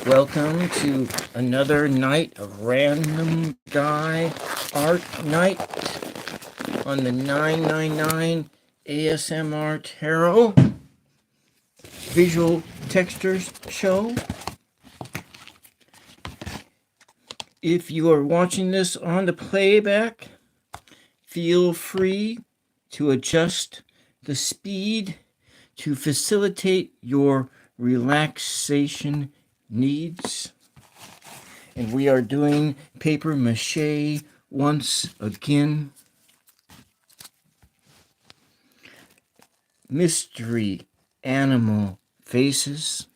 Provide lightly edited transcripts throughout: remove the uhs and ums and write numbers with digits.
Welcome to another night of Random Guy Art Night on the 999 ASMR Tarot Visual Textures Show. If you are watching this on the playback, feel free to adjust the speed to facilitate your relaxation needs. And we are doing paper mache once again. Mystery animal faces.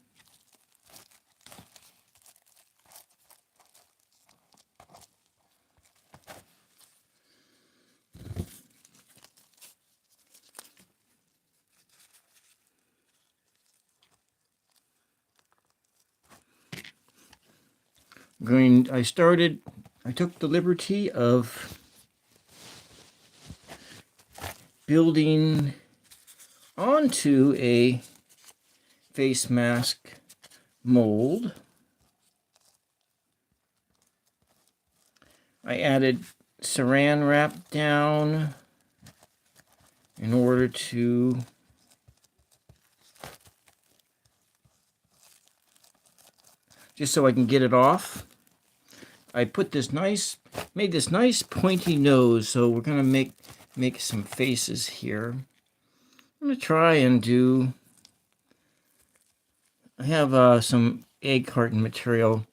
I took the liberty of building onto a face mask mold. I added saran wrap down in order to just so I can get it off. I put this made this nice pointy nose, so we're gonna make some faces here. I'm gonna try and do. I have some egg carton material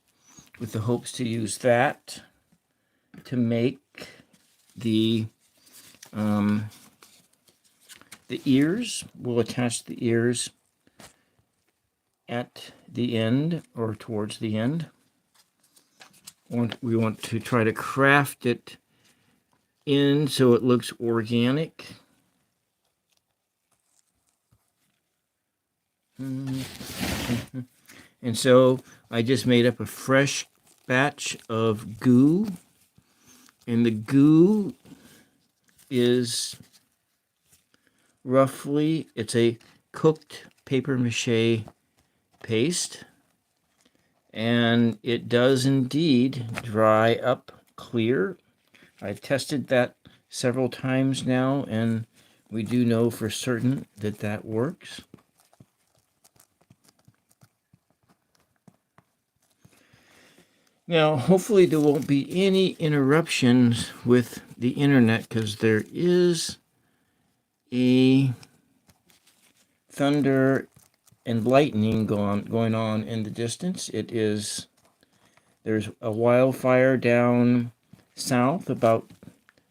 with the hopes to use that to make the ears. We'll attach the ears at the end or towards the end. We want to try to craft it in so it looks organic. And so I just made up a fresh batch of goo, and the goo is roughly, it's a cooked paper mache paste, and it does indeed dry up clear. I've tested that several times now, and we do know for certain that that works. Now, hopefully there won't be any interruptions with the internet, because there is a thunder and lightning going on in the distance. There's a wildfire down south, about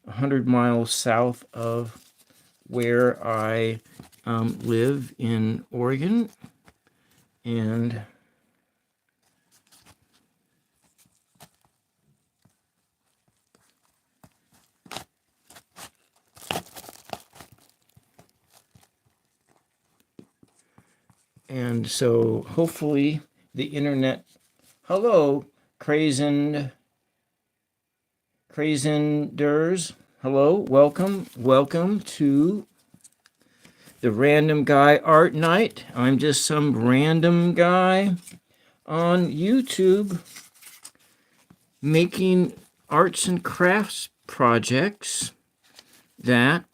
100 miles south of where I live in Oregon, and so hopefully the internet. Hello, Crazenders. Hello, welcome to the Random Guy Art Night. I'm just some random guy on YouTube making arts and crafts projects that,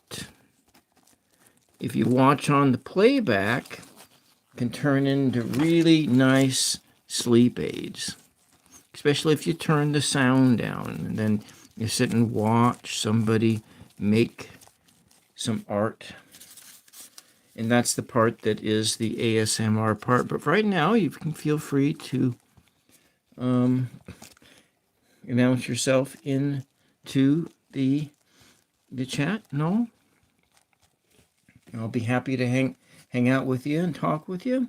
if you watch on the playback, can turn into really nice sleep aids, especially if you turn the sound down and then you sit and watch somebody make some art. And that's the part that is the ASMR part. But right now, you can feel free to announce yourself into the chat. No, I'll be happy to hang out with you and talk with you.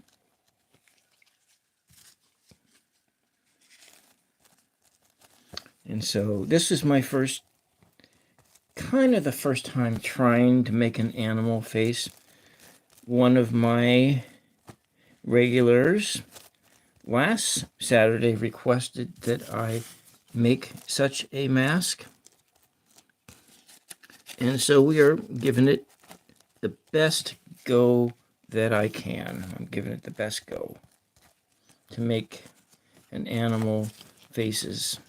And so this is my first time trying to make an animal face. One of my regulars last Saturday requested that I make such a mask. And so we are giving it the best go that I can. I'm giving it the best go to make and animal faces.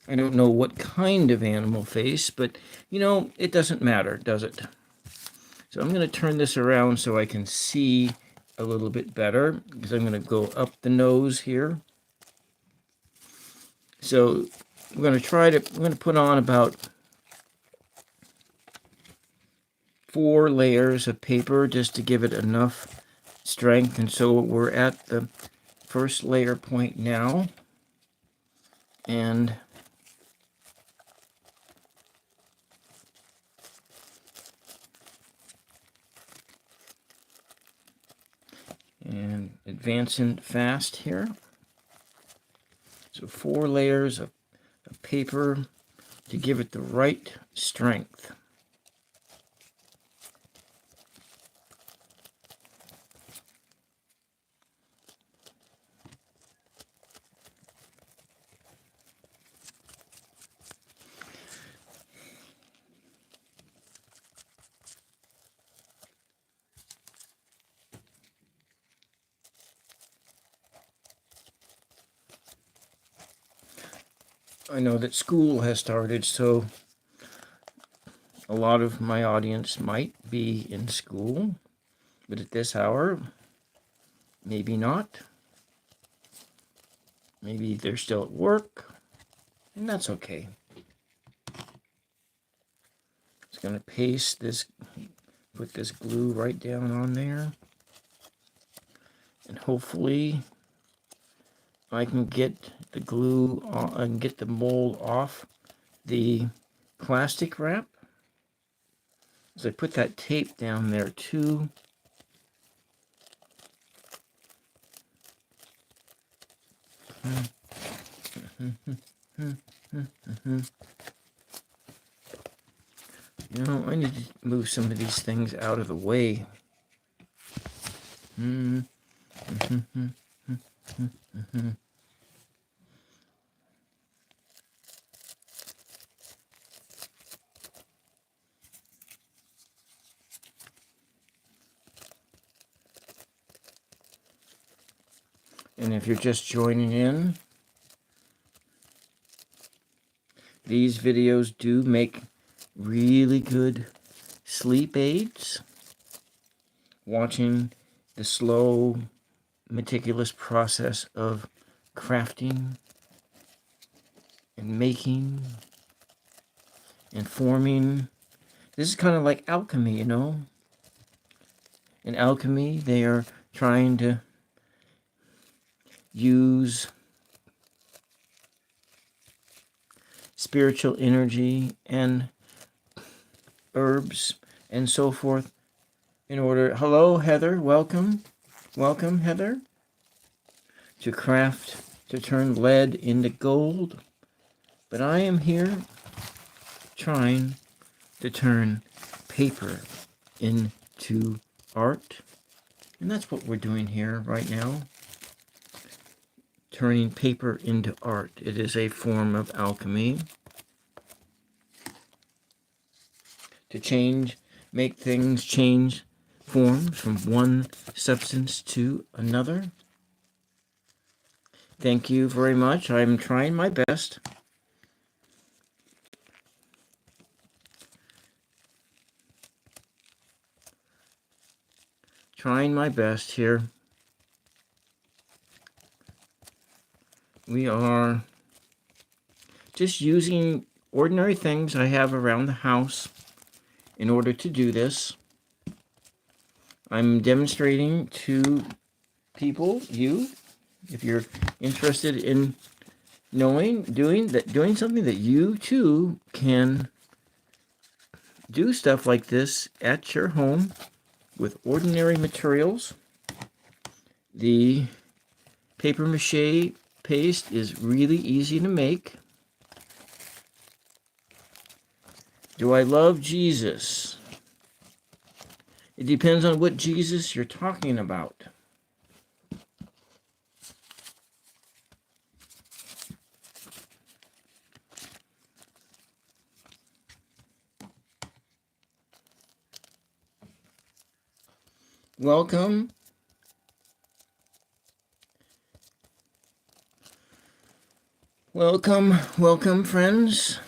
I don't know what kind of animal face, but you know, it doesn't matter, does it? So I'm going to turn this around so I can see a little bit better, because I'm going to go up the nose here. So I'm going to put on about 4 layers of paper just to give it enough strength. And so we're at the first layer point now. And advancing fast here. So 4 layers of paper to give it the right strength. I know that school has started, so a lot of my audience might be in school, but at this hour, maybe not. Maybe they're still at work, and that's okay. Just going to paste this, put this glue right down on there, and hopefully I can get the glue and get the mold off the plastic wrap. So I put that tape down there too. You know, I need to move some of these things out of the way. And if you're just joining in, these videos do make really good sleep aids. Watching the slow, meticulous process of crafting and making and forming. This is kind of like alchemy, you know. In alchemy, they are trying to use spiritual energy and herbs and so forth in order. Hello, Heather. Welcome. Welcome, Heather. To craft, to turn lead into gold. But I am here trying to turn paper into art. And that's what we're doing here right now. Turning paper into art. It is a form of alchemy. To change, make things change forms from one substance to another. Thank you very much. I'm trying my best. Trying my best here. We are just using ordinary things I have around the house in order to do this. I'm demonstrating to people, you, if you're interested in doing something that you too can do stuff like this at your home with ordinary materials. The paper mache paste is really easy to make. Do I love Jesus? It depends on what Jesus you're talking about. Welcome, Welcome, welcome, friends.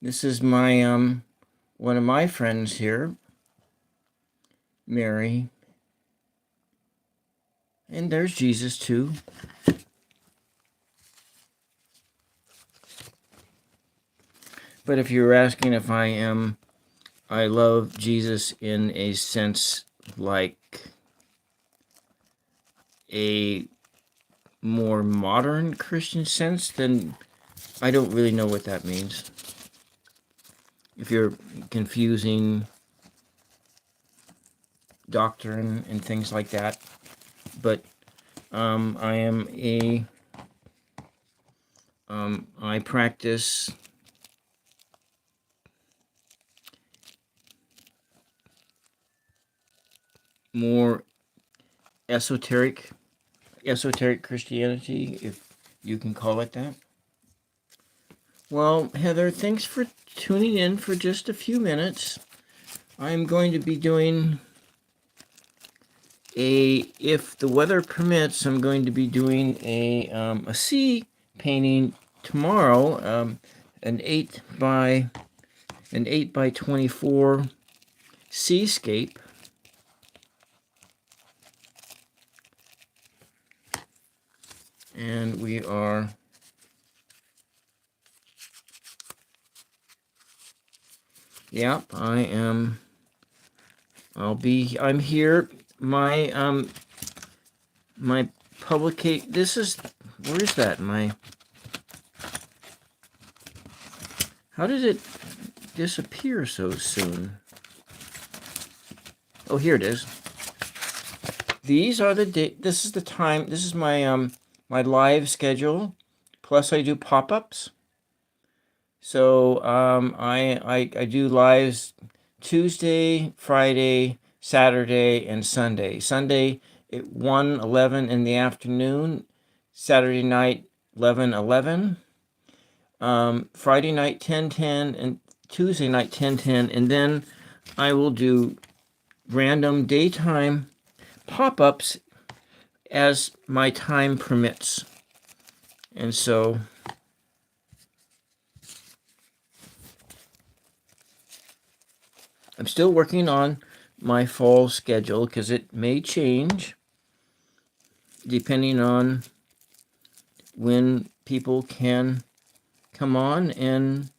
This is my one of my friends here, Mary. And there's Jesus too. But if you're asking if I love Jesus in a sense like a more modern Christian sense, then I don't really know what that means. If you're confusing doctrine and things like that. But I am I practice more esoteric Christianity, if you can call it that. Well, Heather, thanks for tuning in for just a few minutes. I'm going to be doing if the weather permits, I'm going to be doing a sea painting tomorrow, an 8 by 24 seascape. And we are I'm here. My my publication, where is that? How did it disappear so soon? Oh, here it is. These are the this is the time, this is my my live schedule, plus I do pop-ups. So I do lives Tuesday, Friday, Saturday, and Sunday. Sunday at 1:11 in the afternoon. Saturday night 11:11. Friday night 10:10, and Tuesday night 10:10, and then I will do random daytime pop-ups as my time permits. And so I'm still working on my fall schedule because it may change depending on when people can come on and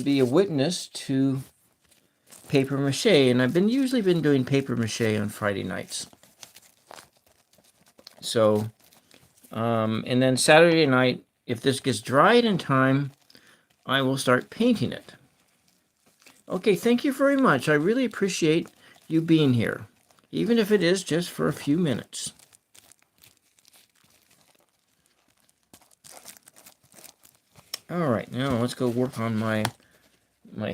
be a witness to paper mache. And I've usually been doing paper mache on Friday nights. So, and then Saturday night, if this gets dried in time, I will start painting it. Okay, thank you very much. I really appreciate you being here, even if it is just for a few minutes. All right, now let's go work on my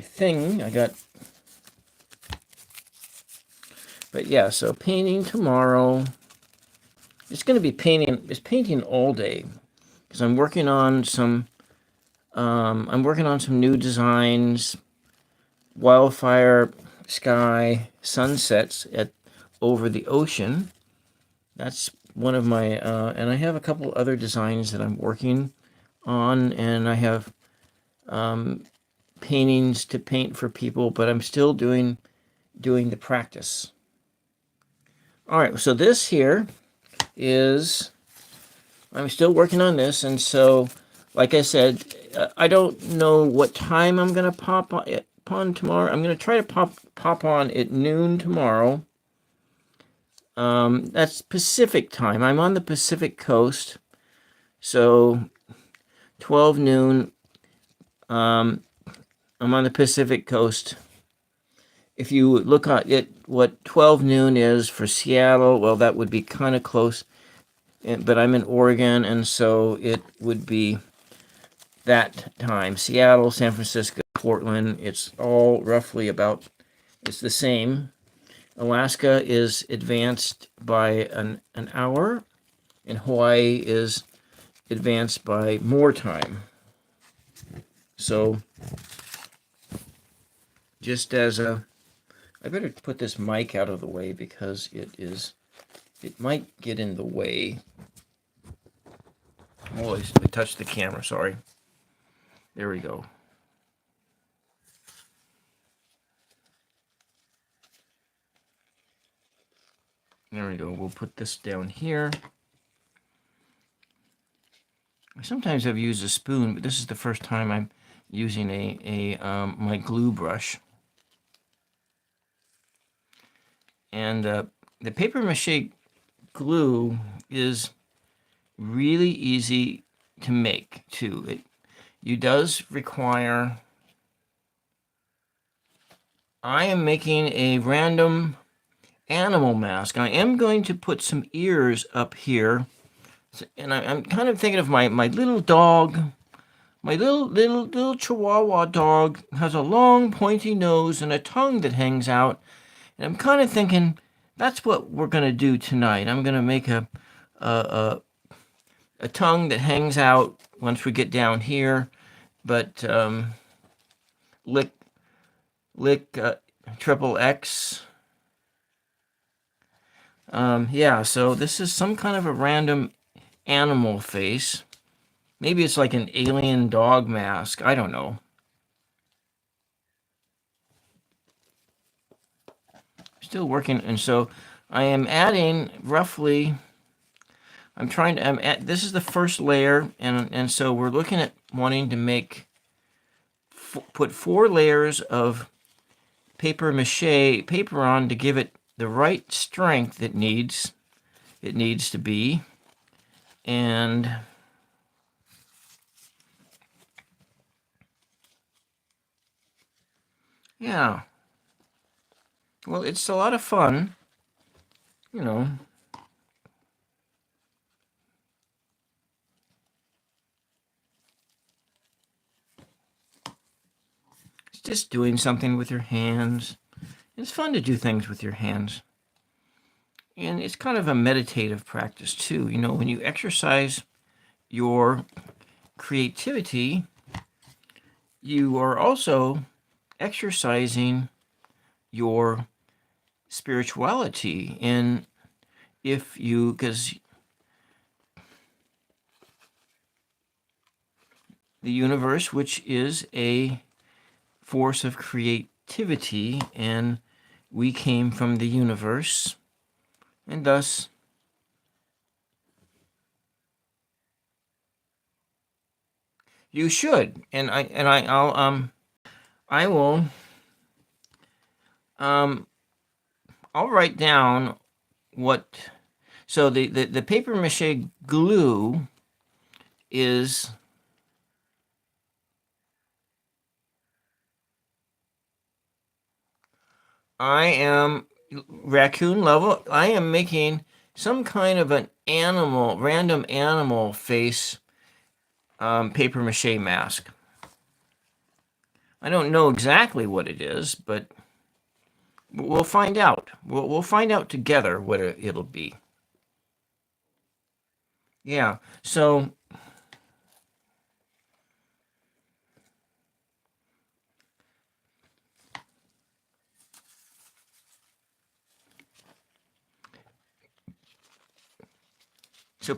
thing. But yeah, so painting tomorrow. It's going to be painting all day because I'm working on some new designs, wildfire sky sunsets over the ocean. That's one of my and I have a couple other designs that I'm working on, and I have paintings to paint for people, but I'm still doing the practice. All right, so this here is, I'm still working on this, and so, like I said, I don't know what time I'm going to pop on tomorrow. I'm going to try to pop on at noon tomorrow. That's Pacific time. I'm on the Pacific coast, so 12 noon. I'm on the Pacific coast. If you look at it, what 12 noon is for Seattle, well, that would be kind of close. But I'm in Oregon, and so it would be that time. Seattle, San Francisco, Portland, it's all roughly it's the same. Alaska is advanced by an hour, and Hawaii is advanced by more time. So just as a I better put this mic out of the way because it might get in the way. Oh, I touched the camera, sorry. There we go. There we go. We'll put this down here. Sometimes I've used a spoon, but this is the first time I'm using my glue brush. And the paper mache glue is really easy to make too. It does require. I am making a random animal mask. I am going to put some ears up here, and I'm kind of thinking of my little dog. My little Chihuahua dog has a long pointy nose and a tongue that hangs out. And I'm kind of thinking that's what we're going to do tonight. I'm going to make a tongue that hangs out once we get down here, but lick triple X. Yeah, so this is some kind of a random animal face. Maybe it's like an alien dog mask. I don't know. Still working, and so I am adding roughly. This is the first layer, and so we're looking at wanting to put 4 layers of paper mache paper on to give it the right strength it needs to be, and yeah. Well, it's a lot of fun, you know. It's just doing something with your hands. It's fun to do things with your hands. And it's kind of a meditative practice, too. You know, when you exercise your creativity, you are also exercising your spirituality. And because the universe, which is a force of creativity, and we came from the universe, and thus you should. And I'll write down what. So the paper mache glue is. I am raccoon level. I am making some kind of an random animal face paper mache mask. I don't know exactly what it is, but we'll find out. We'll find out together what it'll be. Yeah, so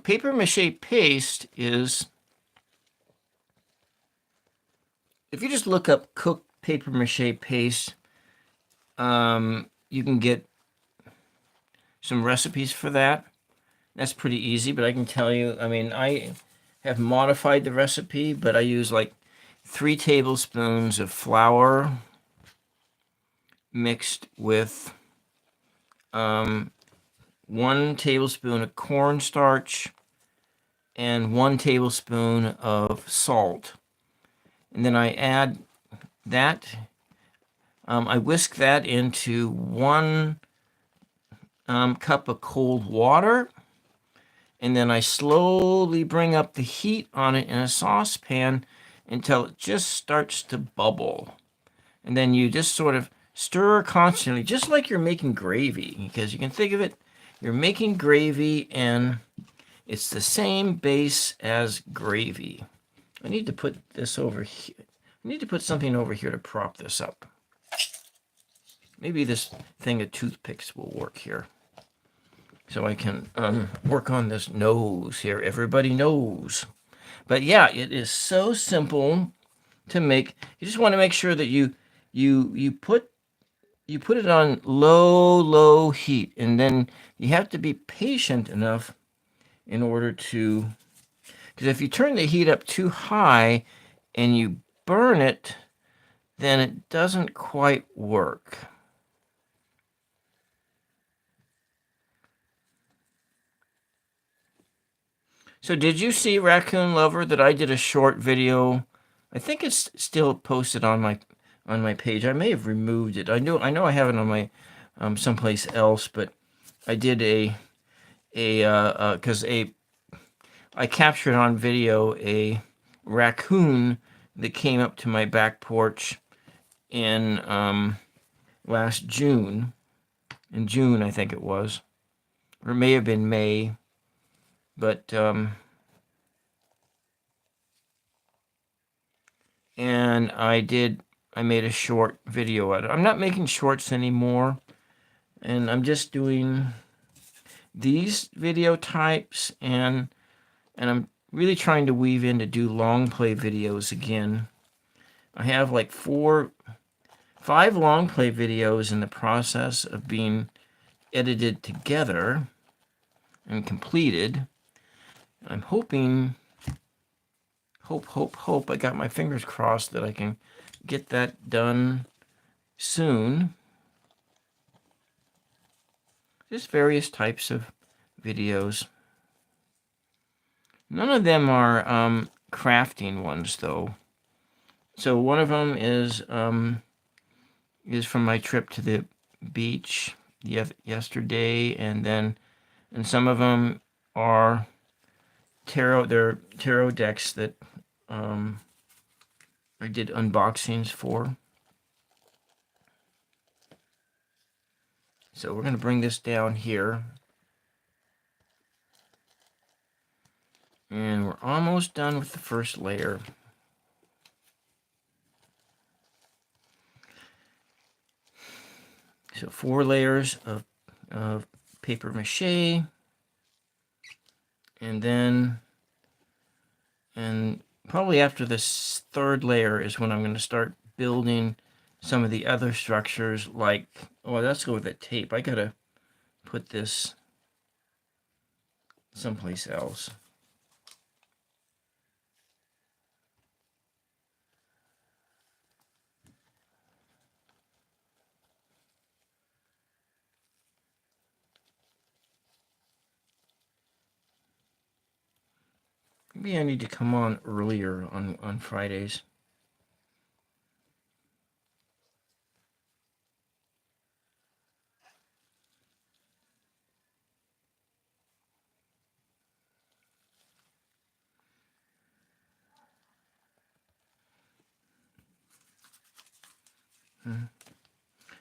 paper mache paste is, if you just look up cooked paper mache paste, you can get some recipes for that. That's pretty easy, but I can tell you, I mean, I have modified the recipe, but I use like 3 tablespoons of flour mixed with 1 tablespoon of cornstarch and 1 tablespoon of salt. And then I add that. I whisk that into 1 cup of cold water. And then I slowly bring up the heat on it in a saucepan until it just starts to bubble. And then you just sort of stir constantly, just like you're making gravy, because you can think of it, you're making gravy and it's the same base as gravy. I need to put this over here. I need to put something over here to prop this up. maybe this thing of toothpicks will work here. So I can work on this nose here. Everybody knows. But yeah, it is so simple to make. You just want to make sure that you put it on low heat, and then you have to be patient enough in order to, because if you turn the heat up too high and you burn it, then it doesn't quite work. So did you see, Raccoon Lover, that I did a short video? I think it's still posted on my page. I may have removed it. I know I have it on my someplace else, but I did I captured on video a raccoon that came up to my back porch in last June. In June, I think it was, or it may have been May, but and I made a short video out of it. I'm not making shorts anymore, and I'm just doing these video types, and I'm really trying to weave in to do long play videos again. I have like 5 long play videos in the process of being edited together and completed. I'm hoping, hope, I got my fingers crossed that I can get that done soon. Just various types of videos. None of them are crafting ones, though. So one of them is from my trip to the beach yesterday, and some of them are they're tarot decks that I did unboxings for. So we're going to bring this down here. And we're almost done with the first layer. So 4 layers of paper mache. And probably after this 3rd layer is when I'm going to start building some of the other structures, like, oh, let's go with the tape. I got to put this someplace else. Maybe I need to come on earlier on Fridays.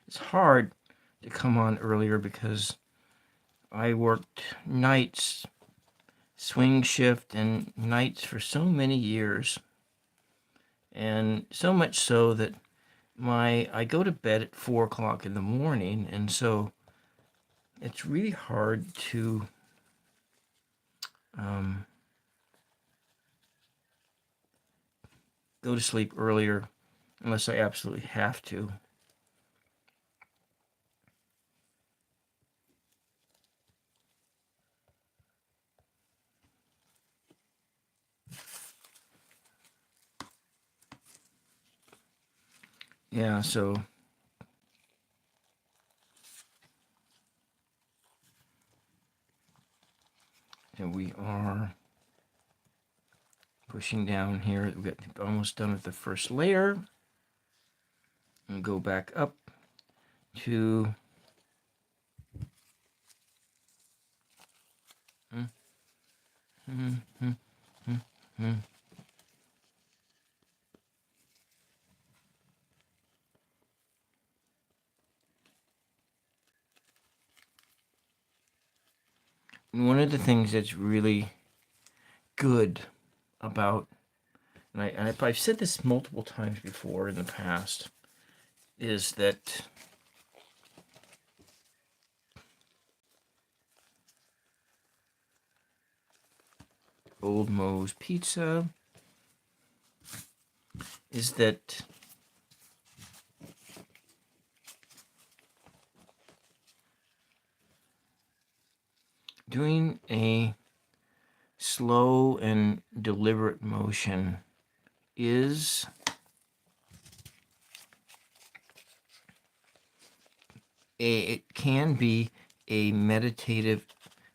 It's hard to come on earlier because I worked nights, swing shift, and nights for so many years. And so much so that I go to bed at 4 o'clock in the morning, and so it's really hard to go to sleep earlier unless I absolutely have to. Yeah, so we are pushing down here. We got almost done with the first layer. And go back up to one of the things that's really good about, and I've said this multiple times before in the past, is that Old Moe's Pizza is that doing a slow and deliberate motion is it can be a meditative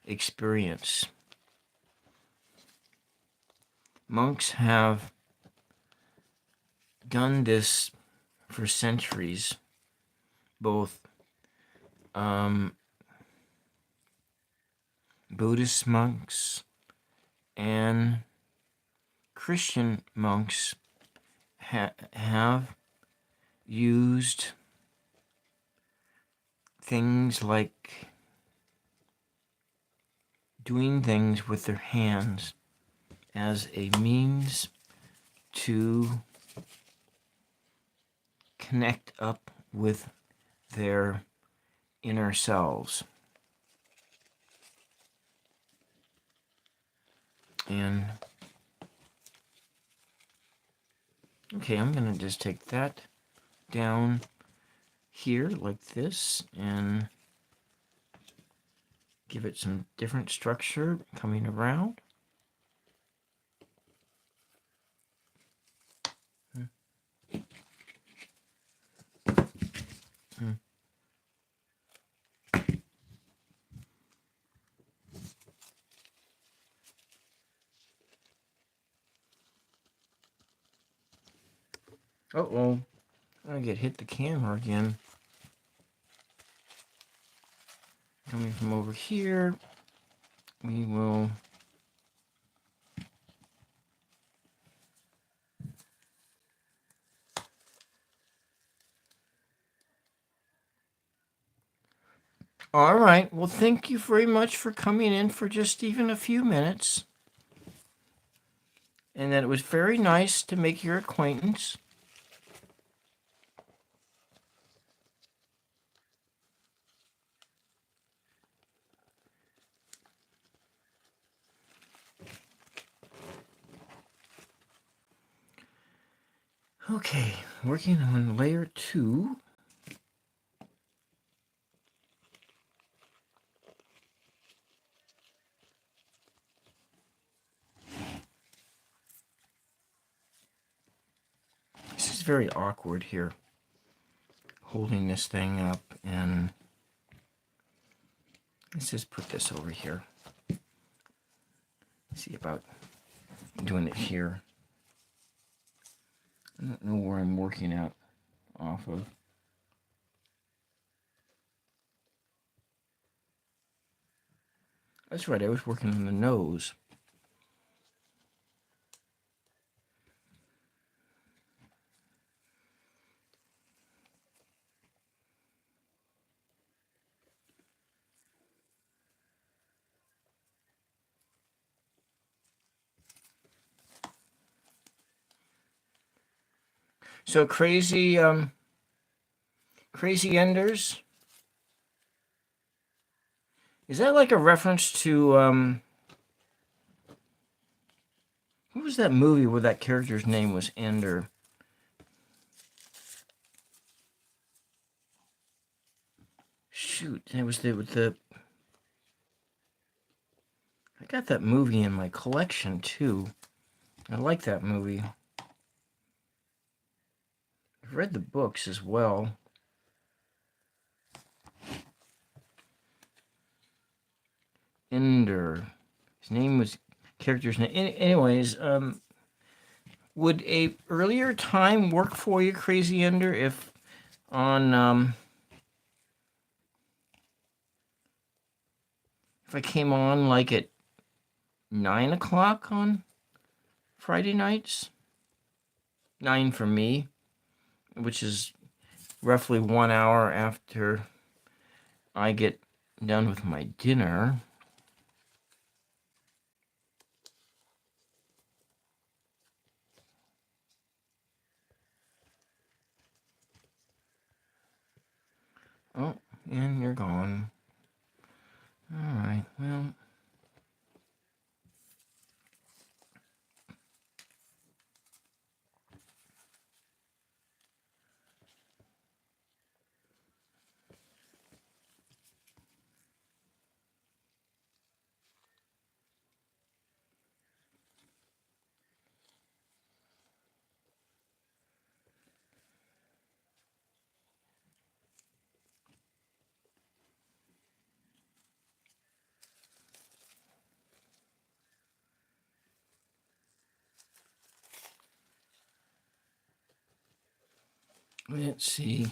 experience. Monks have done this for centuries, both Buddhist monks and Christian monks have used things like doing things with their hands as a means to connect up with their inner selves. And okay, I'm going to just take that down here like this and give it some different structure coming around. Uh-oh, I get hit the camera again. Coming from over here, we will all right, well, thank you very much for coming in for just even a few minutes. And that it was very nice to make your acquaintance. Okay, working on layer 2. This is very awkward here, holding this thing up, and let's just put this over here. See about doing it here. I don't know where I'm working at off of. That's right, I was working on the nose. So crazy enders. Is that like a reference to what was that movie where that character's name was Ender? Shoot, it was the I got that movie in my collection too. I like that movie. I've read the books as well. Ender. His name was character's name. Anyways, would a earlier time work for you, Crazy Ender, if on if I came on like at 9 o'clock on Friday nights? 9 for me, which is roughly 1 hour after I get done with my dinner. Oh, and you're gone. All right, well. Let's see.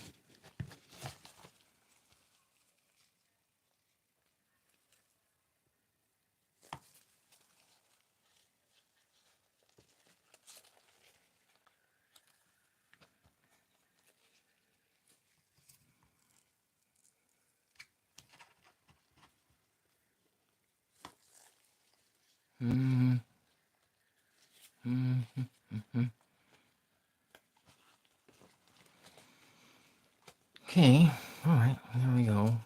Mm-hmm. Mm-hmm. Okay, all right, here we go.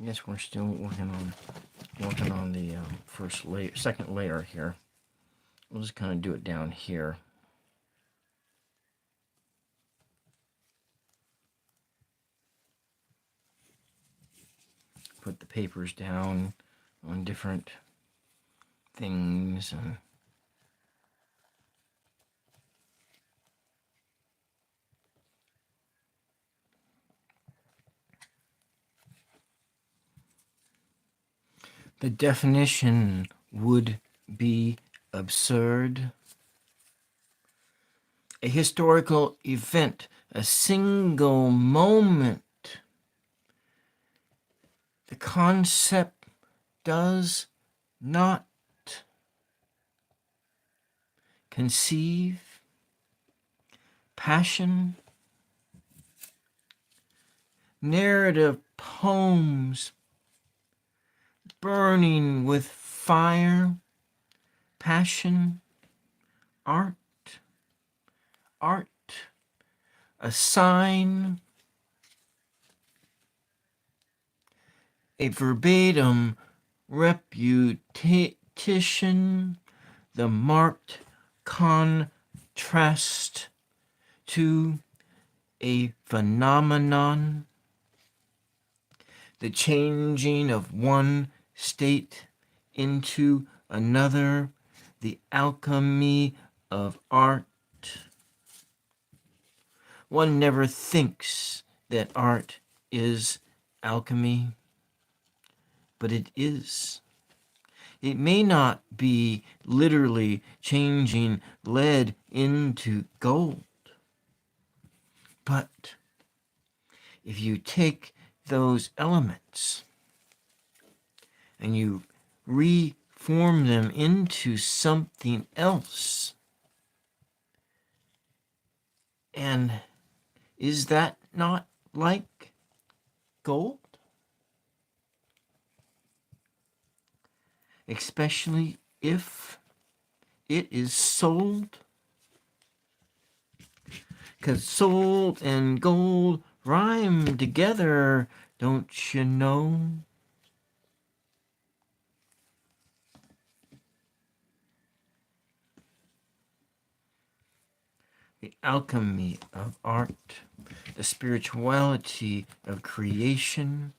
Yes, we're still working on the first layer, second layer here. We'll just kind of do it down here. Put the papers down on different things. The definition would be absurd. A historical event, a single moment. The concept does not conceive passion. Narrative poems burning with fire, passion, art, a sign, a verbatim repetition, the marked contrast to a phenomenon, the changing of one state into another, the alchemy of art. One never thinks that art is alchemy, but it is. It may not be literally changing lead into gold, but if you take those elements and you reform them into something else, and is that not like gold? Especially if it is sold? Because sold and gold rhyme together, don't you know? The alchemy of art, the spirituality of creation.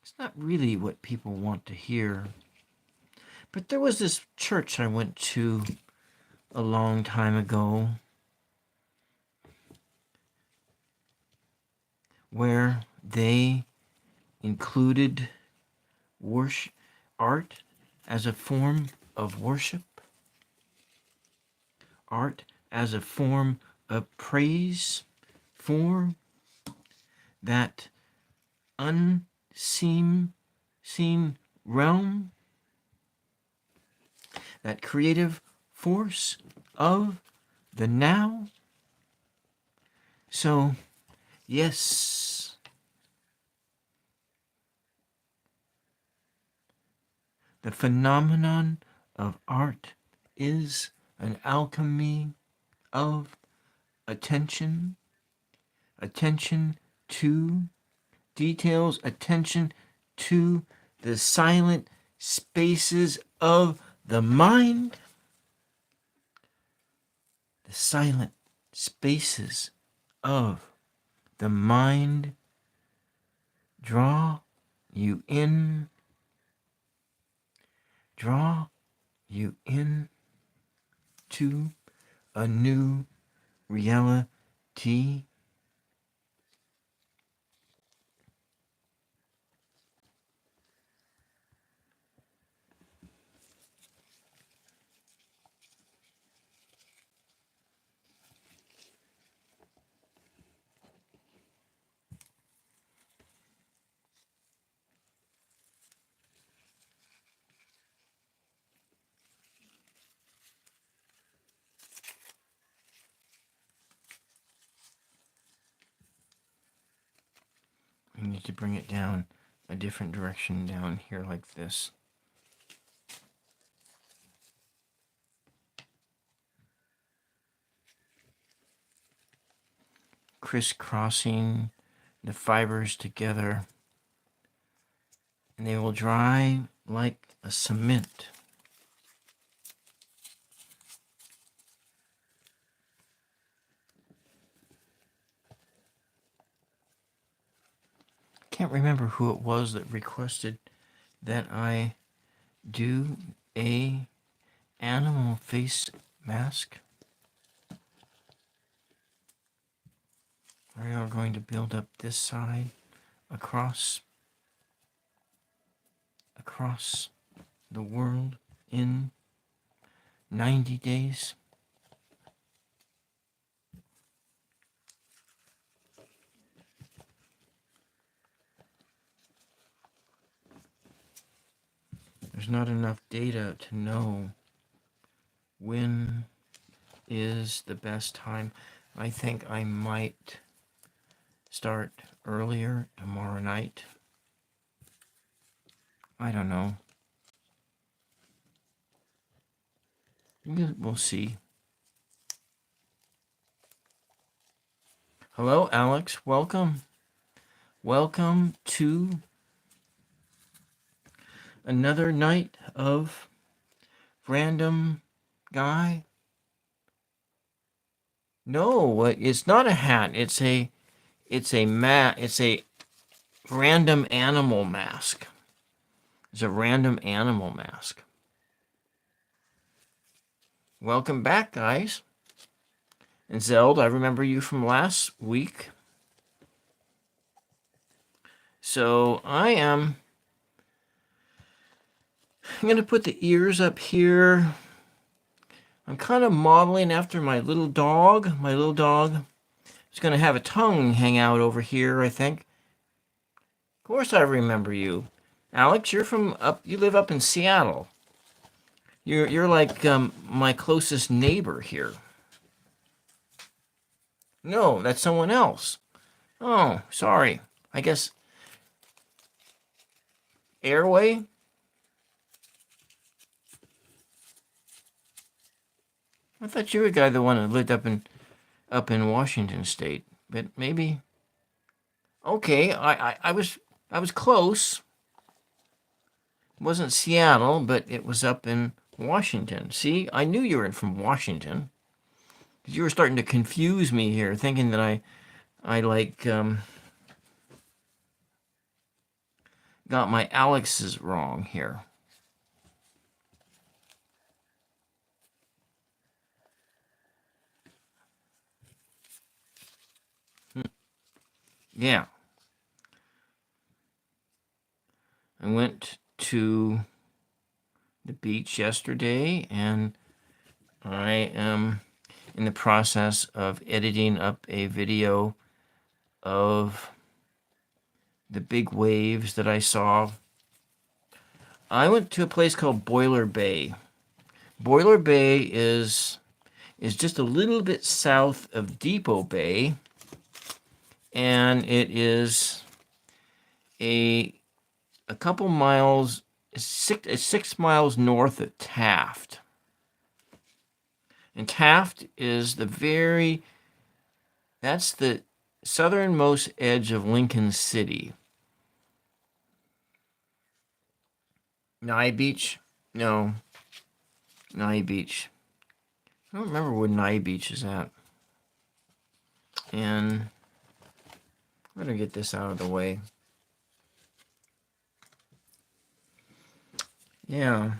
It's not really what people want to hear. But there was this church I went to a long time ago where they included worship, art as a form of worship, art as a form of praise for that unseen realm, that creative force of the now. So, yes, the phenomenon of art is an alchemy of attention, attention to details, attention to the silent spaces of the mind, the silent spaces of the mind draw you in, draw you in to a new reality. We need to bring it down a different direction down here like this. Crisscrossing the fibers together, and they will dry like a cement. Can't remember who it was that requested that I do a animal face mask. We are going to build up this side across the world in 90 days. There's not enough data to know when is the best time. I think I might start earlier tomorrow night. I don't know. We'll see. Hello, Alex. Welcome. Welcome to another night of Random Guy. No, it's not a hat. It's a random animal mask. It's a random animal mask. Welcome back, guys. And Zeld, I remember you from last week. So I'm going to put the ears up here. I'm kind of modeling after my little dog. My little dog is going to have a tongue hang out over here, I think. Of course I remember you. Alex, you're from you live up in Seattle. You're like my closest neighbor here. No, that's someone else. Oh, sorry. I guess Airway? I thought you were the guy, the one that lived up in Washington State, but maybe. Okay, I was close. It wasn't Seattle, but it was up in Washington. See, I knew you were from Washington. You were starting to confuse me here, thinking that I like got my Alex's wrong here. Yeah. I went to the beach yesterday, and I am in the process of editing up a video of the big waves that I saw. I went to a place called Boiler Bay. Boiler Bay is just a little bit south of Depot Bay, and it is a couple miles, 6 miles north of Taft. And Taft is that's the southernmost edge of Lincoln City. Nye Beach? No. Nye Beach. I don't remember where Nye Beach is at. And I'm going to get this out of the way. Yeah.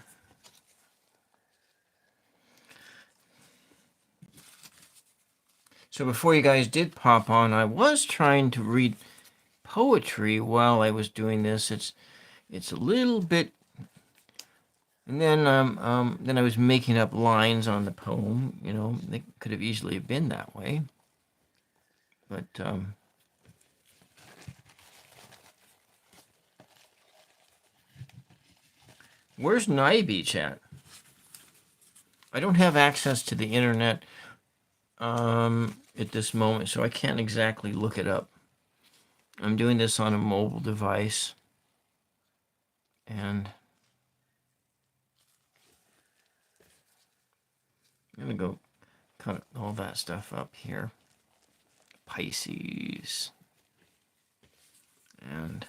So before you guys did pop on, I was trying to read poetry while I was doing this. It's a little bit, and then I was making up lines on the poem. You know, they could have easily been that way, but where's Nye Beach at? I don't have access to the internet at this moment, so I can't exactly look it up. I'm doing this on a mobile device, and I'm gonna go cut all that stuff up here. Pisces and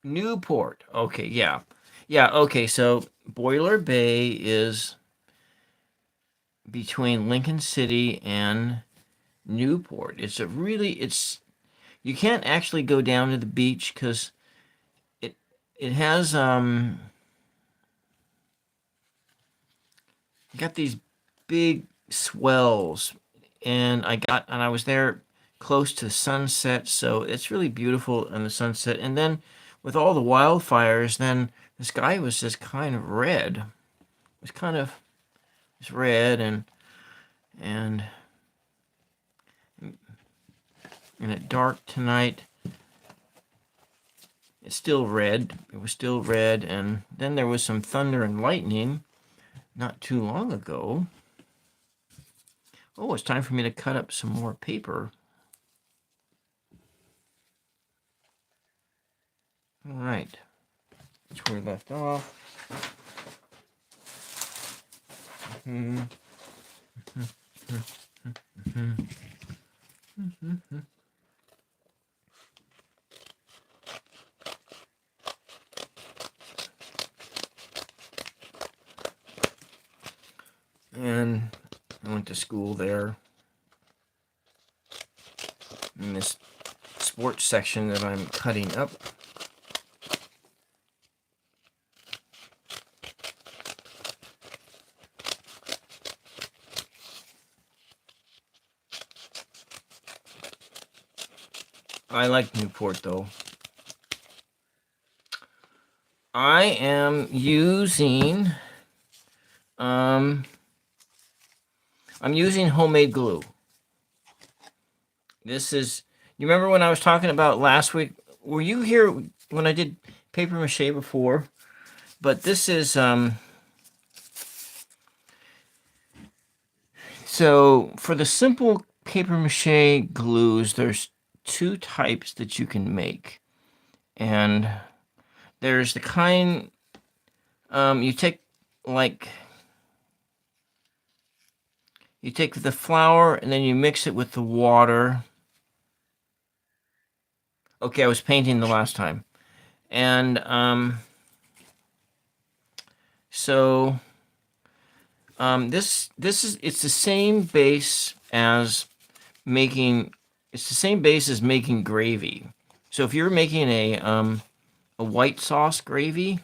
Newport. Okay, yeah. Yeah, okay, so Boiler Bay is between Lincoln City and Newport. It's you can't actually go down to the beach because it has got these big swells, and I was there close to sunset, so it's really beautiful in the sunset. And then with all the wildfires, then the sky was just kind of red. It was kind of it's red and at dark tonight. It's still red. It was still red, and then there was some thunder and lightning not too long ago. Oh, it's time for me to cut up some more paper. All right, that's where we left off. And I went to school there in this sports section that I'm cutting up. I like Newport though. I am using I'm using homemade glue. This is, you remember when I was talking about last week? Were you here when I did paper mache before? But this is so for the simple paper mache glues, there's two types that you can make. And there's the kind you take the flour and then you mix it with the water. Okay, I was painting the last time. And so this is it's the same base as making gravy. So if you're making a white sauce gravy,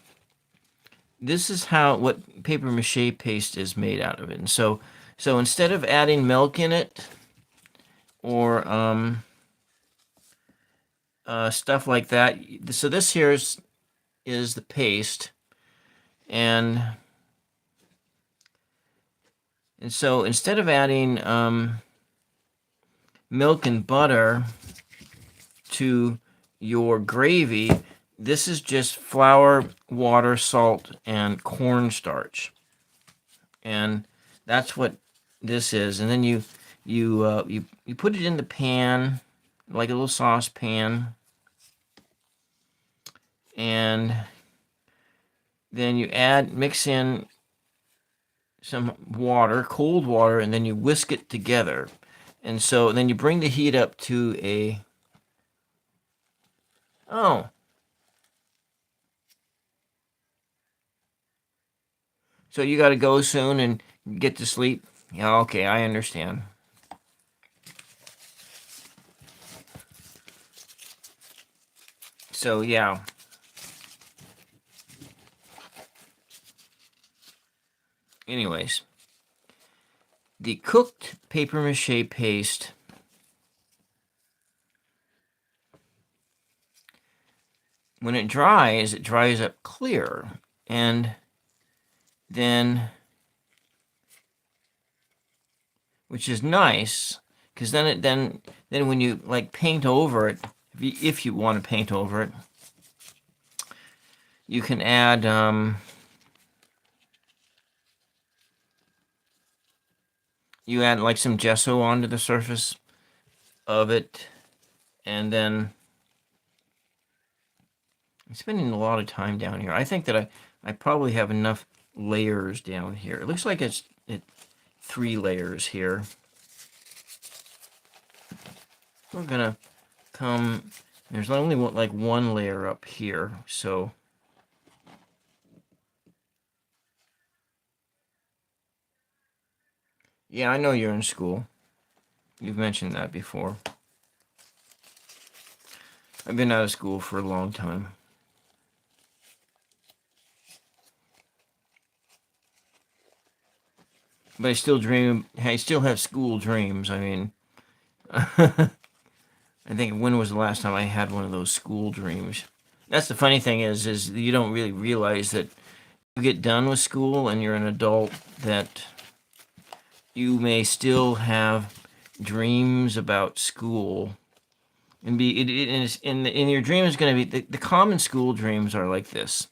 this is what paper mache paste is made out of it. And so instead of adding milk in it or stuff like that, so this here is the paste, and so instead of adding milk and butter to your gravy, this is just flour, water, salt, and cornstarch, and that's what this is. And then you put it in the pan, like a little saucepan, and then you mix in some water, cold water, and then you whisk it together. And so then you bring the heat up to so you got to go soon and get to sleep? Yeah, okay, I understand. So yeah. Anyways, the cooked paper mache paste when it dries up clear, and then, which is nice, because then when you like paint over it, if you want to paint over it, you can add you add like some gesso onto the surface of it, and then I'm spending a lot of time down here. I think that I probably have enough layers down here. It looks like it's 3 layers here. We're gonna come. There's only like 1 layer up here, so yeah, I know you're in school. You've mentioned that before. I've been out of school for a long time. But I still dream. I still have school dreams. I mean, I think, when was the last time I had one of those school dreams? That's the funny thing is you don't really realize that you get done with school and you're an adult, that you may still have dreams about school, and your dream is going to be the common school dreams are like this.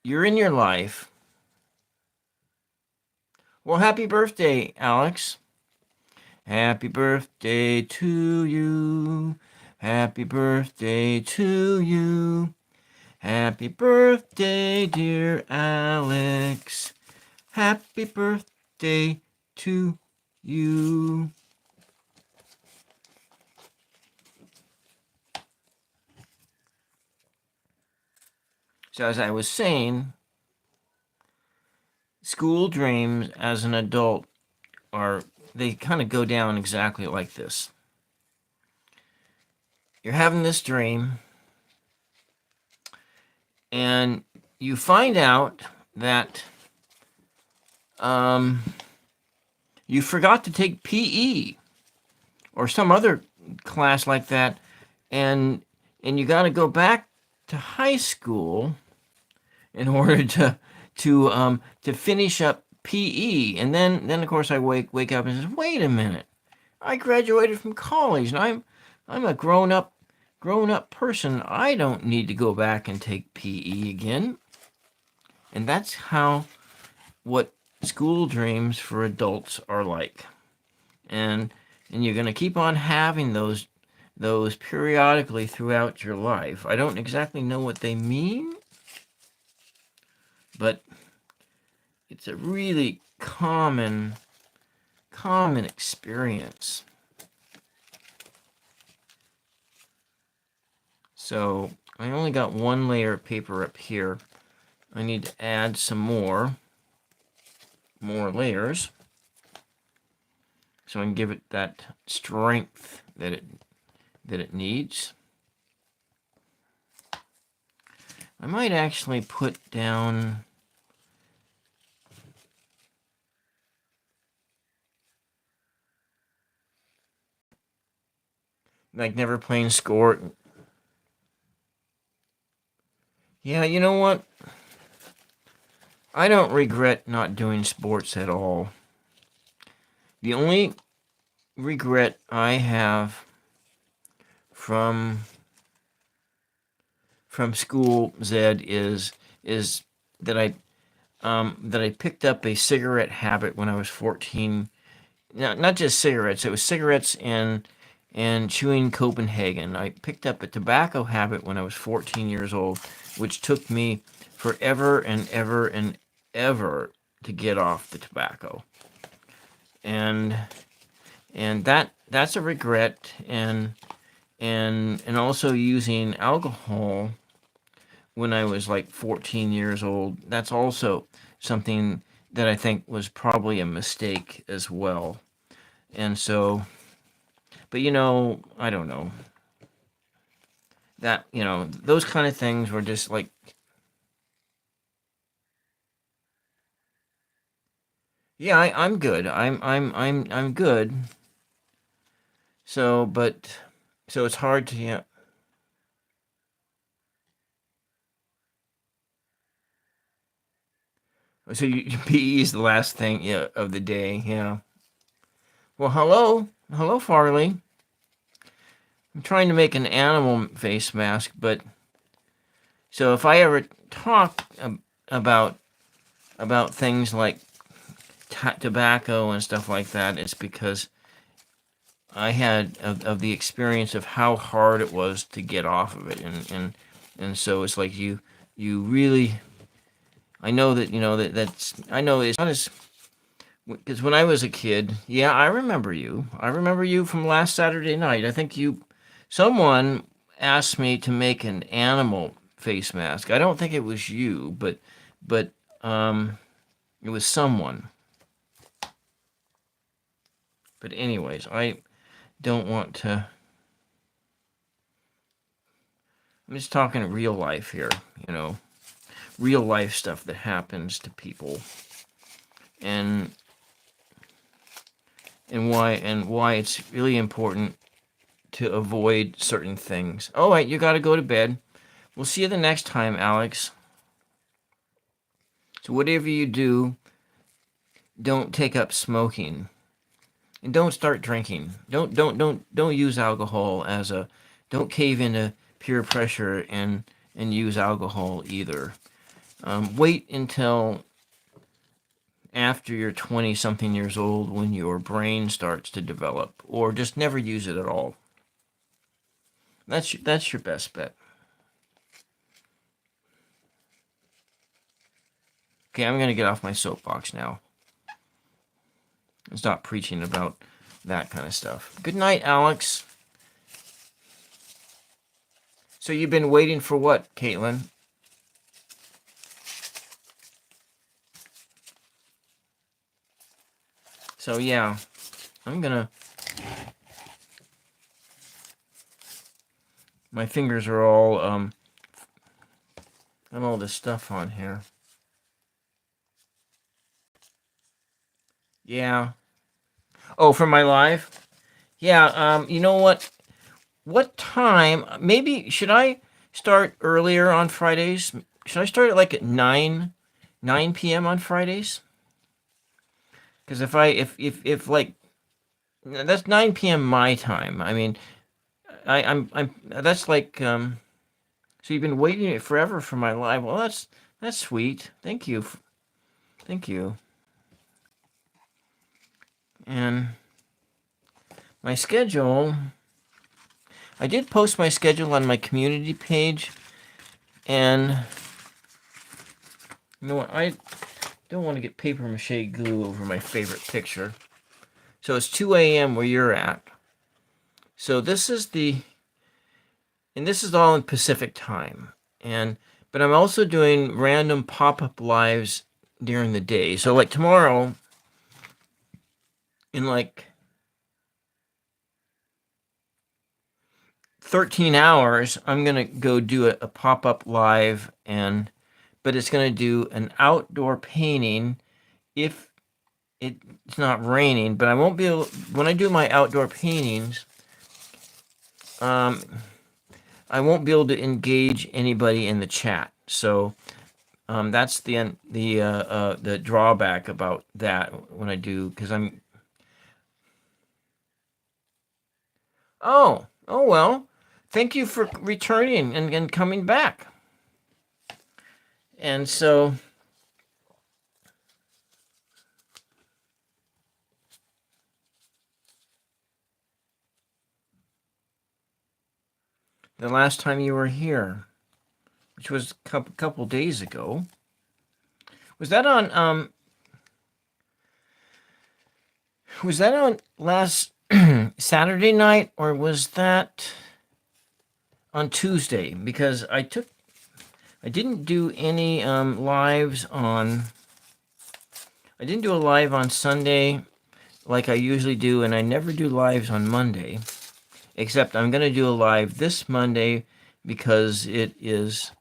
You're in your life. Well, happy birthday, Alex. Happy birthday to you. Happy birthday to you. Happy birthday, dear Alex. Happy birthday to you. So as I was saying, school dreams as an adult they kind of go down exactly like this. You're having this dream, and you find out that you forgot to take PE or some other class like that, and you got to go back to high school in order to finish up PE. And then of course I wake up and says, wait a minute, I graduated from college and I'm a grown up person. I don't need to go back and take PE again. And that's what school dreams for adults are like. And you're going to keep on having those periodically throughout your life. I don't exactly know what they mean, but it's a really common experience. So I only got 1 layer of paper up here. I need to add some more layers so I can give it that strength that it needs. I might actually put down like never playing sport. Yeah, you know what? I don't regret not doing sports at all. The only regret I have from school, Zed, is that I picked up a cigarette habit when I was 14. Not just cigarettes. It was cigarettes and chewing Copenhagen. I picked up a tobacco habit when I was 14 years old, which took me forever and ever and ever to get off the tobacco. And that's a regret, and also using alcohol when I was like 14 years old. That's also something that I think was probably a mistake as well. And so, But I don't know. That, those kind of things were just like, yeah, I'm good. I'm good. So, so it's hard to, yeah. So PE is the last thing, yeah, of the day, yeah. Well, hello, Farley. I'm trying to make an animal face mask, but so if I ever talk about things like tobacco and stuff like that, it's because I had of the experience of how hard it was to get off of it, and so it's like you really. I know that that's I know it's not as because when I was a kid, yeah, I remember you. I remember you from last Saturday night. I think someone asked me to make an animal face mask. I don't think it was you, but it was someone. But anyways, I don't want to. I'm just talking real life here, real life stuff that happens to people, and why it's really important to avoid certain things. All right, you got to go to bed. We'll see you the next time, Alex. So whatever you do, don't take up smoking, and don't start drinking. Don't use alcohol as a. Don't cave into peer pressure and use alcohol either. Wait until after you're 20 something years old when your brain starts to develop, or just never use it at all. That's your best bet. Okay, I'm gonna get off my soapbox now and stop preaching about that kind of stuff. Good night, Alex. So you've been waiting for what, Caitlin? So yeah, I'm gonna. My fingers are all got all this stuff on here. Yeah. Oh, for my live? Yeah. You know what? What time? Maybe should I start earlier on Fridays? Should I start at like at 9 p.m. on Fridays? Because if like that's 9 p.m. my time. I mean, I'm that's like So you've been waiting forever for my live. Well, that's sweet. Thank you. Thank you. And my schedule. I did post my schedule on my community page, and you know what? I don't want to get paper mache goo over my favorite picture. So it's 2 a.m. where you're at. So this is all in Pacific time, but I'm also doing random pop-up lives during the day. So like tomorrow, in like 13 hours, I'm gonna go do a pop-up live, but it's gonna do an outdoor painting if it's not raining. But I won't be able, when I do my outdoor paintings, I won't be able to engage anybody in the chat. So that's the drawback about that when I do, because I'm. Oh well. Thank you for returning and coming back. And so the last time you were here, which was a couple days ago, was that on last Saturday night, or was that on Tuesday? Because I didn't do any lives on. I didn't do a live on Sunday like I usually do, and I never do lives on Monday. except I'm going to do a live this Monday because it is...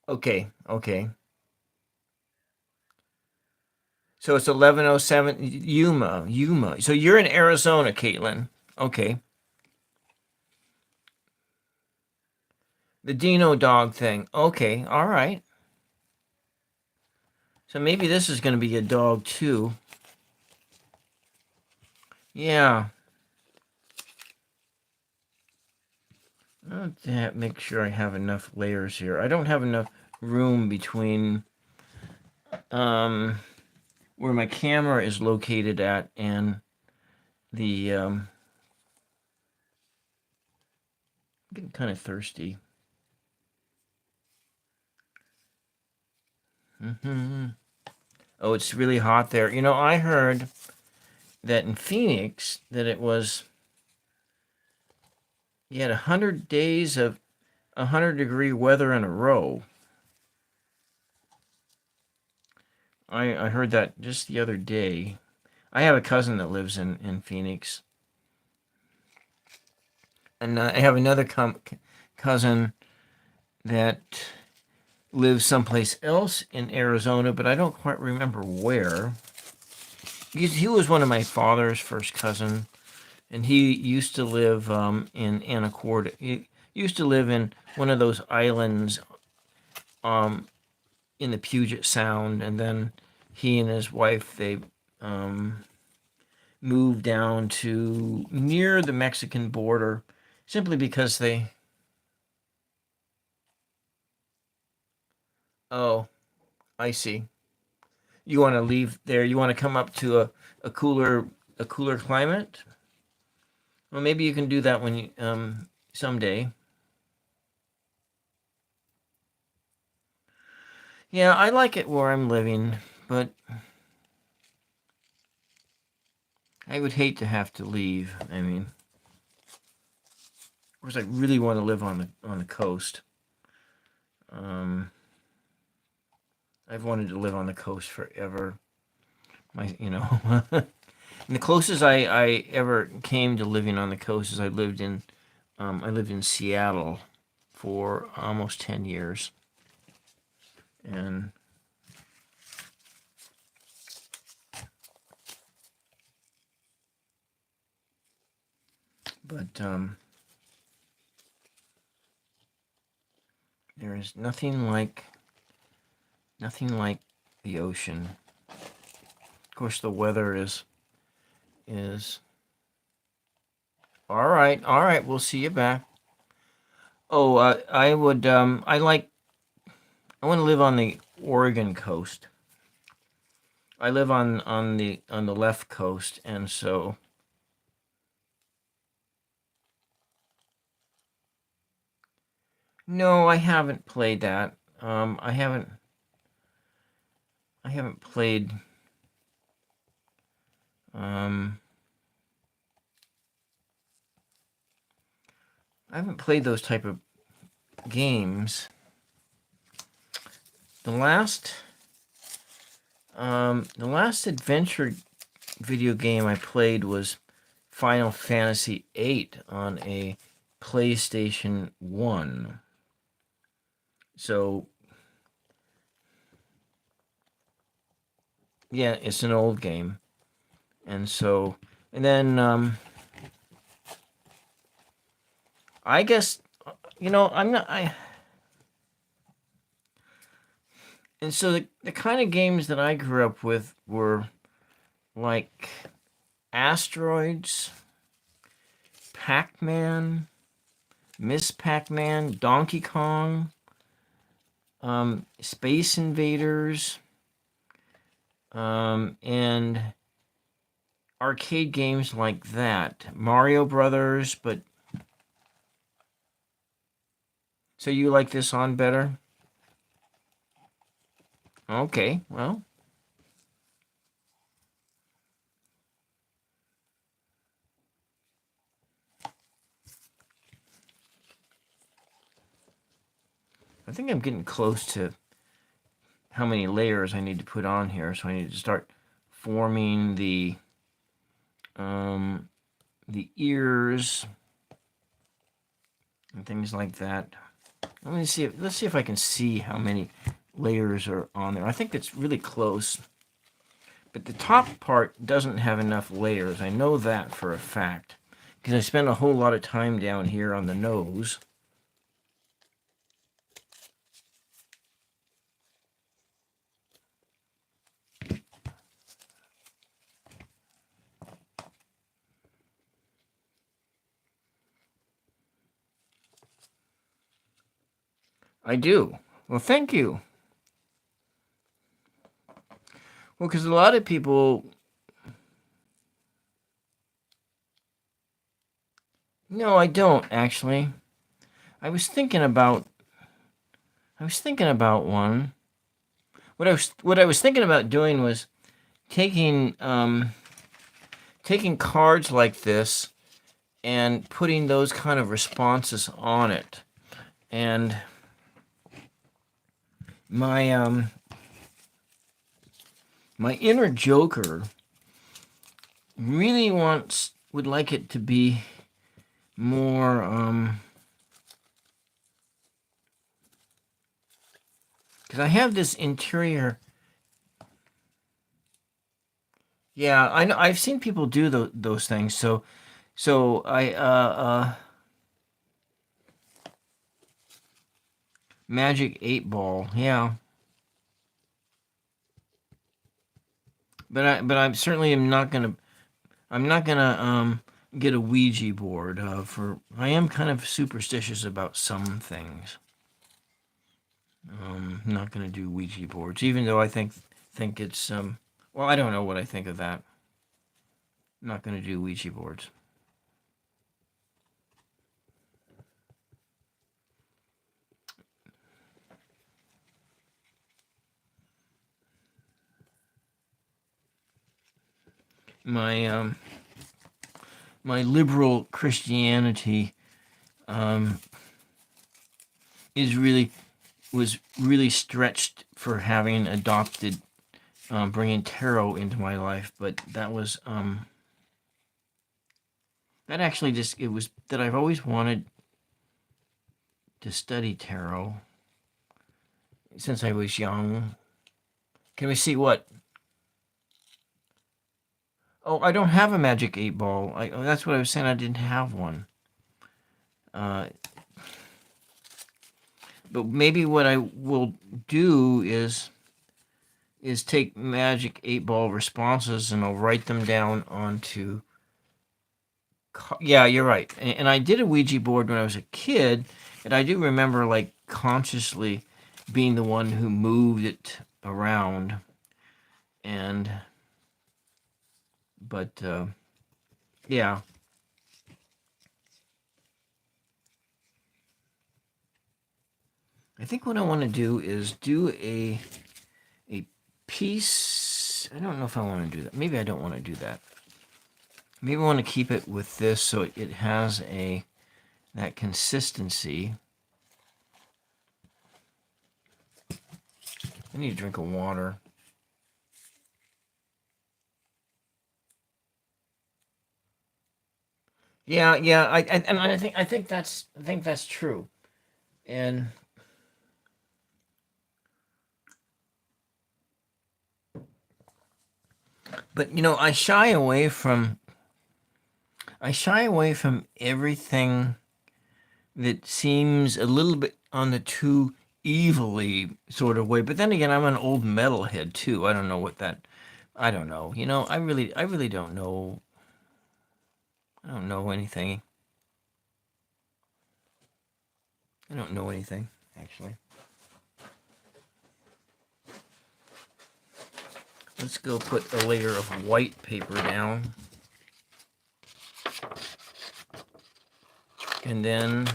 Okay. So it's 11:07. Yuma. So you're in Arizona, Caitlin. Okay. The Dino dog thing. Okay, all right. So maybe this is going to be a dog too. Yeah. I'll have to make sure I have enough layers here. I don't have enough room between where my camera is located at and the I'm getting kind of thirsty. Oh, it's really hot there. You know, I heard that in Phoenix that it was, you had 100 days of 100-degree weather in a row. I heard that just the other day. I have a cousin that lives in Phoenix. And I have another cousin that lives someplace else in Arizona, but I don't quite remember where. He was one of my father's first cousins, and he used to live in Anacortes. He used to live in one of those islands in the Puget Sound, and then he and his wife, they moved down to near the Mexican border simply because they... Oh, I see. You want to leave there? You want to come up to a cooler climate? Well, maybe you can do that when you someday. Yeah, I like it where I'm living, but I would hate to have to leave. I mean, of course, I really want to live on the coast. I've wanted to live on the coast forever. And the closest I ever came to living on the coast is I lived in Seattle for almost 10 years. And but there is nothing like the ocean. Of course, the weather is all right. We'll see you back. Oh, I would I want to live on the Oregon coast. I live on the left coast, and so no, I haven't played that. I haven't played those type of games. The last adventure video game I played was Final Fantasy VIII on a PlayStation 1. So yeah, it's an old game. And then I guess, I'm not, and so the kind of games that I grew up with were like Asteroids, Pac-Man, Miss Pac-Man, Donkey Kong, Space Invaders, and arcade games like that. Mario Brothers, but... So you like this on better? Okay, well. I think I'm getting close to how many layers I need to put on here, so I need to start forming the the ears and things like that. Let's see if I can see how many layers are on there. I think it's really close. But the top part doesn't have enough layers. I know that for a fact. Because I spent a whole lot of time down here on the nose. I do. Well, thank you. Well, because a lot of people... No, I don't, actually. I was thinking about one. What I was thinking about doing was taking cards like this and putting those kind of responses on it. And my my inner joker really would like it to be more because I have this interior. Yeah, I know. I've seen people do those things. So I Magic 8 Ball. Yeah. But I certainly am not gonna. I'm not gonna get a Ouija board for. I am kind of superstitious about some things. I'm not gonna do Ouija boards, even though I think it's Well, I don't know what I think of that. I'm not gonna do Ouija boards. My my liberal Christianity was really stretched for having adopted bringing tarot into my life, but that was that actually it was that I've always wanted to study tarot since I was young. Can we see what? Oh, I don't have a Magic 8 Ball. That's what I was saying. I didn't have one. But maybe what I will do is take Magic 8 Ball responses and I'll write them down onto. Yeah, you're right. And I did a Ouija board when I was a kid, and I do remember like consciously being the one who moved it around. But yeah. I think what I want to do is do a piece. I don't know if I want to do that. Maybe I don't want to do that. Maybe I want to keep it with this so it has that consistency. I need a drink of water. Yeah. I think that's true. And but I shy away from everything that seems a little bit on the too evilly sort of way. But then again, I'm an old metalhead too. I don't know what that. I don't know. I really don't know. I don't know anything. I don't know anything, actually. Let's go put a layer of white paper down. And then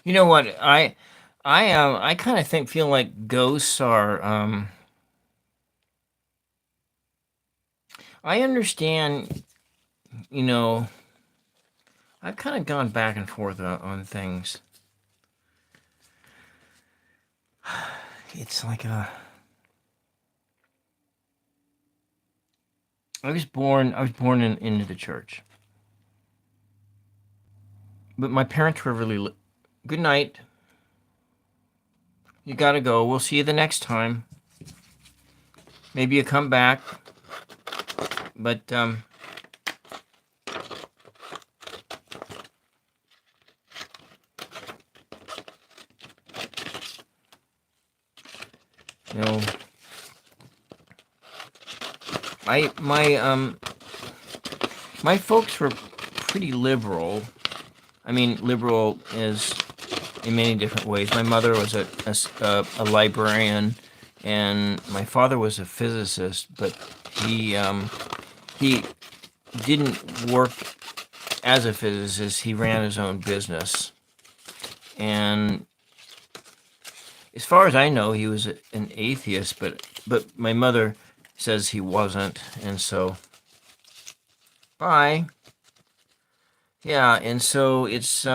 you know what? I kind of feel like ghosts are I understand, you know, I've kind of gone back and forth on things. It's like I was born into the church. But my parents were really good night. You got to go. We'll see you the next time. Maybe you come back. But you know, my folks were pretty liberal. I mean, liberal is in many different ways. My mother was a librarian, and my father was a physicist, but he didn't work as a physicist. He ran his own business, and as far as I know, he was an atheist. But my mother says he wasn't, and so bye. Yeah, and so it's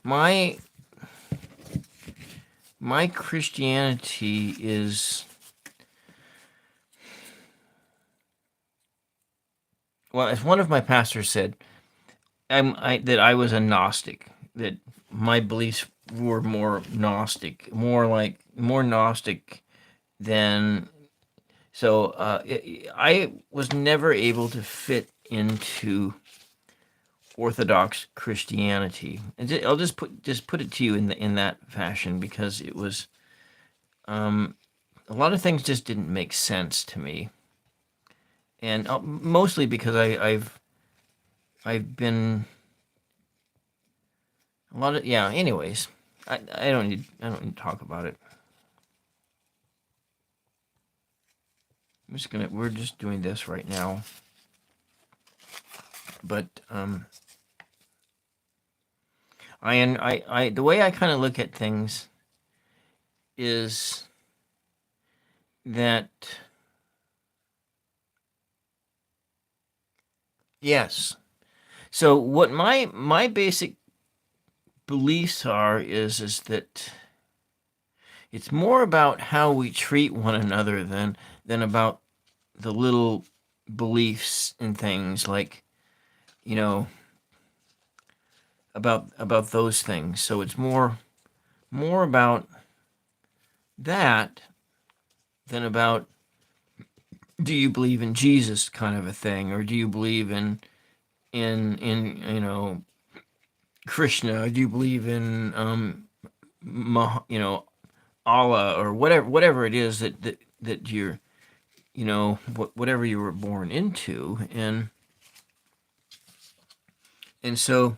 my Christianity is, well, as one of my pastors said, that I was a Gnostic, that my beliefs were more Gnostic, more Gnostic than, so I was never able to fit into Orthodox Christianity. And I'll just put it to you in that fashion, because it was a lot of things just didn't make sense to me, and mostly because I've been a lot of, yeah. Anyways, I don't need to talk about it. We're just doing this right now, but I the way I kind of look at things is that, yes. So what my basic beliefs are is that it's more about how we treat one another than about the little beliefs and things, like, you know, about those things. So it's more about that than about, do you believe in Jesus, kind of a thing, or do you believe in Krishna, or do you believe in Allah, or whatever it is that you're, whatever you were born into. And so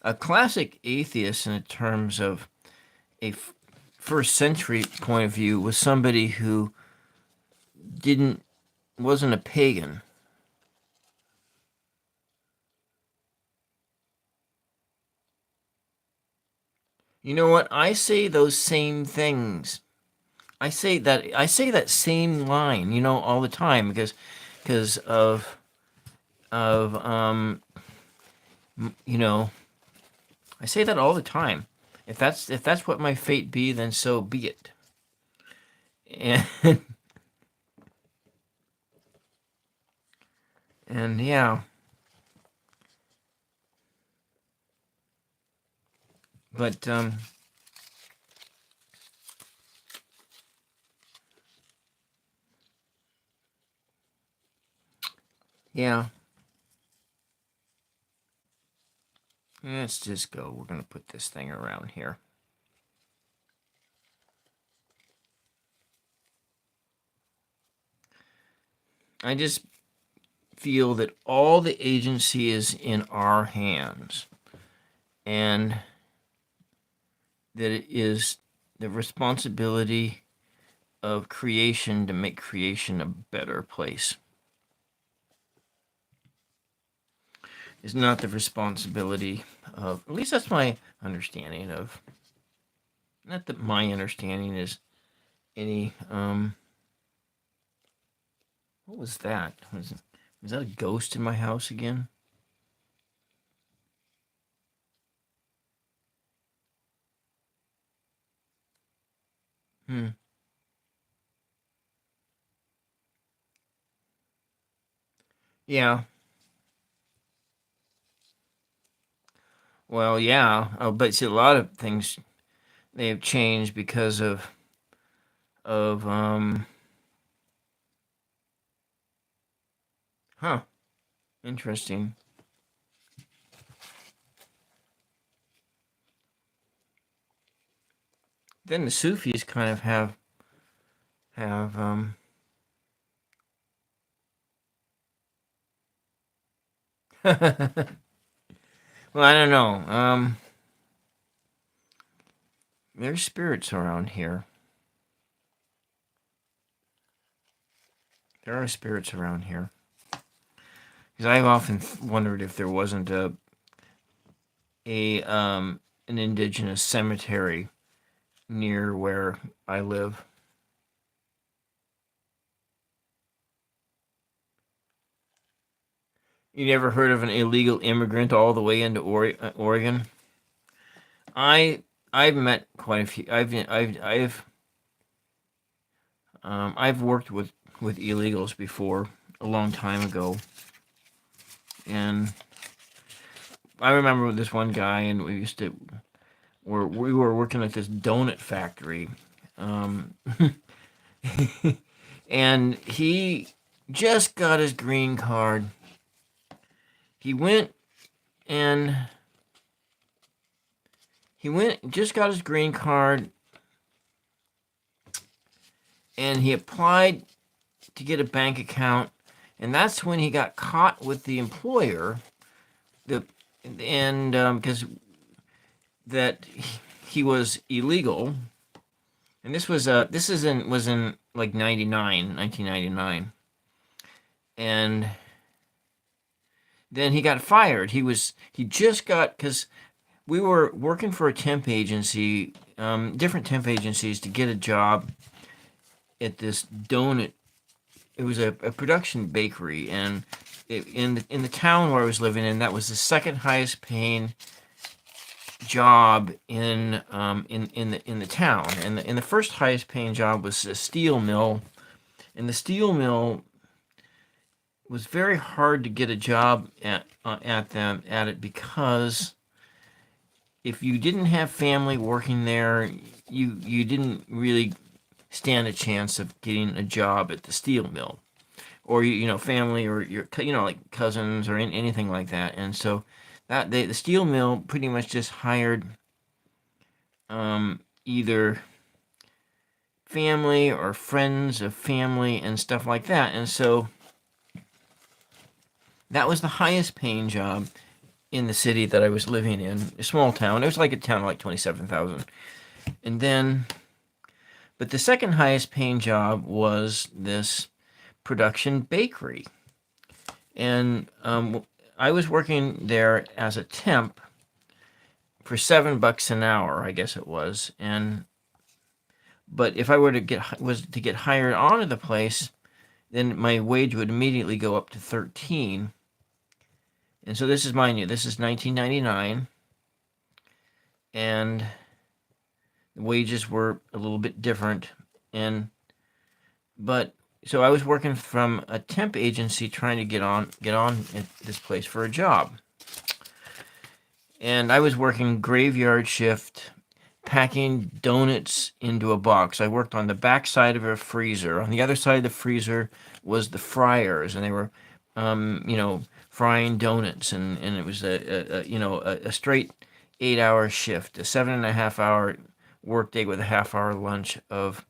a classic atheist, in terms of a first century point of view, was somebody who wasn't a pagan. You know what? I say those same things. I say that same line, all the time, because of I say that all the time. If that's what my fate be, then so be it. And and yeah, but yeah. Let's just go. We're gonna put this thing around here. I just feel that all the agency is in our hands, and that it is the responsibility of creation to make creation a better place. It's not the responsibility of, at least that's my understanding of, not that my understanding is any what was that? Was that a ghost in my house again? Yeah. Well, yeah. But see, a lot of things they have changed because of. Huh. Interesting. Then the Sufis kind of have. Well, I don't know. There's spirits around here. There are spirits around here. Because I've often wondered if there wasn't a an indigenous cemetery near where I live. You never heard of an illegal immigrant all the way into Oregon? I I've met quite a few. I've worked with illegals before a long time ago, and I remember this one guy, and we were working at this donut factory, um, and he just got his green card. He went and just got his green card, and he applied to get a bank account, and that's when he got caught with the employer. Because that he was illegal, and was in like 1999, and then he got fired. He just got because we were working for a temp agency, different temp agencies to get a job at this donut. It was a production bakery, and in the town where I was living in, that was the second highest paying job in the town, and the first highest paying job was a steel mill, and the steel mill was very hard to get a job at it because if you didn't have family working there, you didn't really stand a chance of getting a job at the steel mill, or family or your like cousins or anything like that. And so that the steel mill pretty much just hired either family or friends of family and stuff like that. And so that was the highest paying job in the city that I was living in, a small town. It was like a town of like 27,000. And then, but the second highest paying job was this production bakery. And I was working there as a temp for $7 an hour, I guess it was. But if I were to get hired onto the place, then my wage would immediately go up to 13. And so this is, mind you, this is 1999, and the wages were a little bit different. But so I was working from a temp agency trying to get on at this place for a job. And I was working graveyard shift, packing donuts into a box. I worked on the back side of a freezer. On the other side of the freezer was the fryers, and they were, frying donuts. And it was a straight 8-hour shift, a 7.5-hour workday with a half-hour lunch of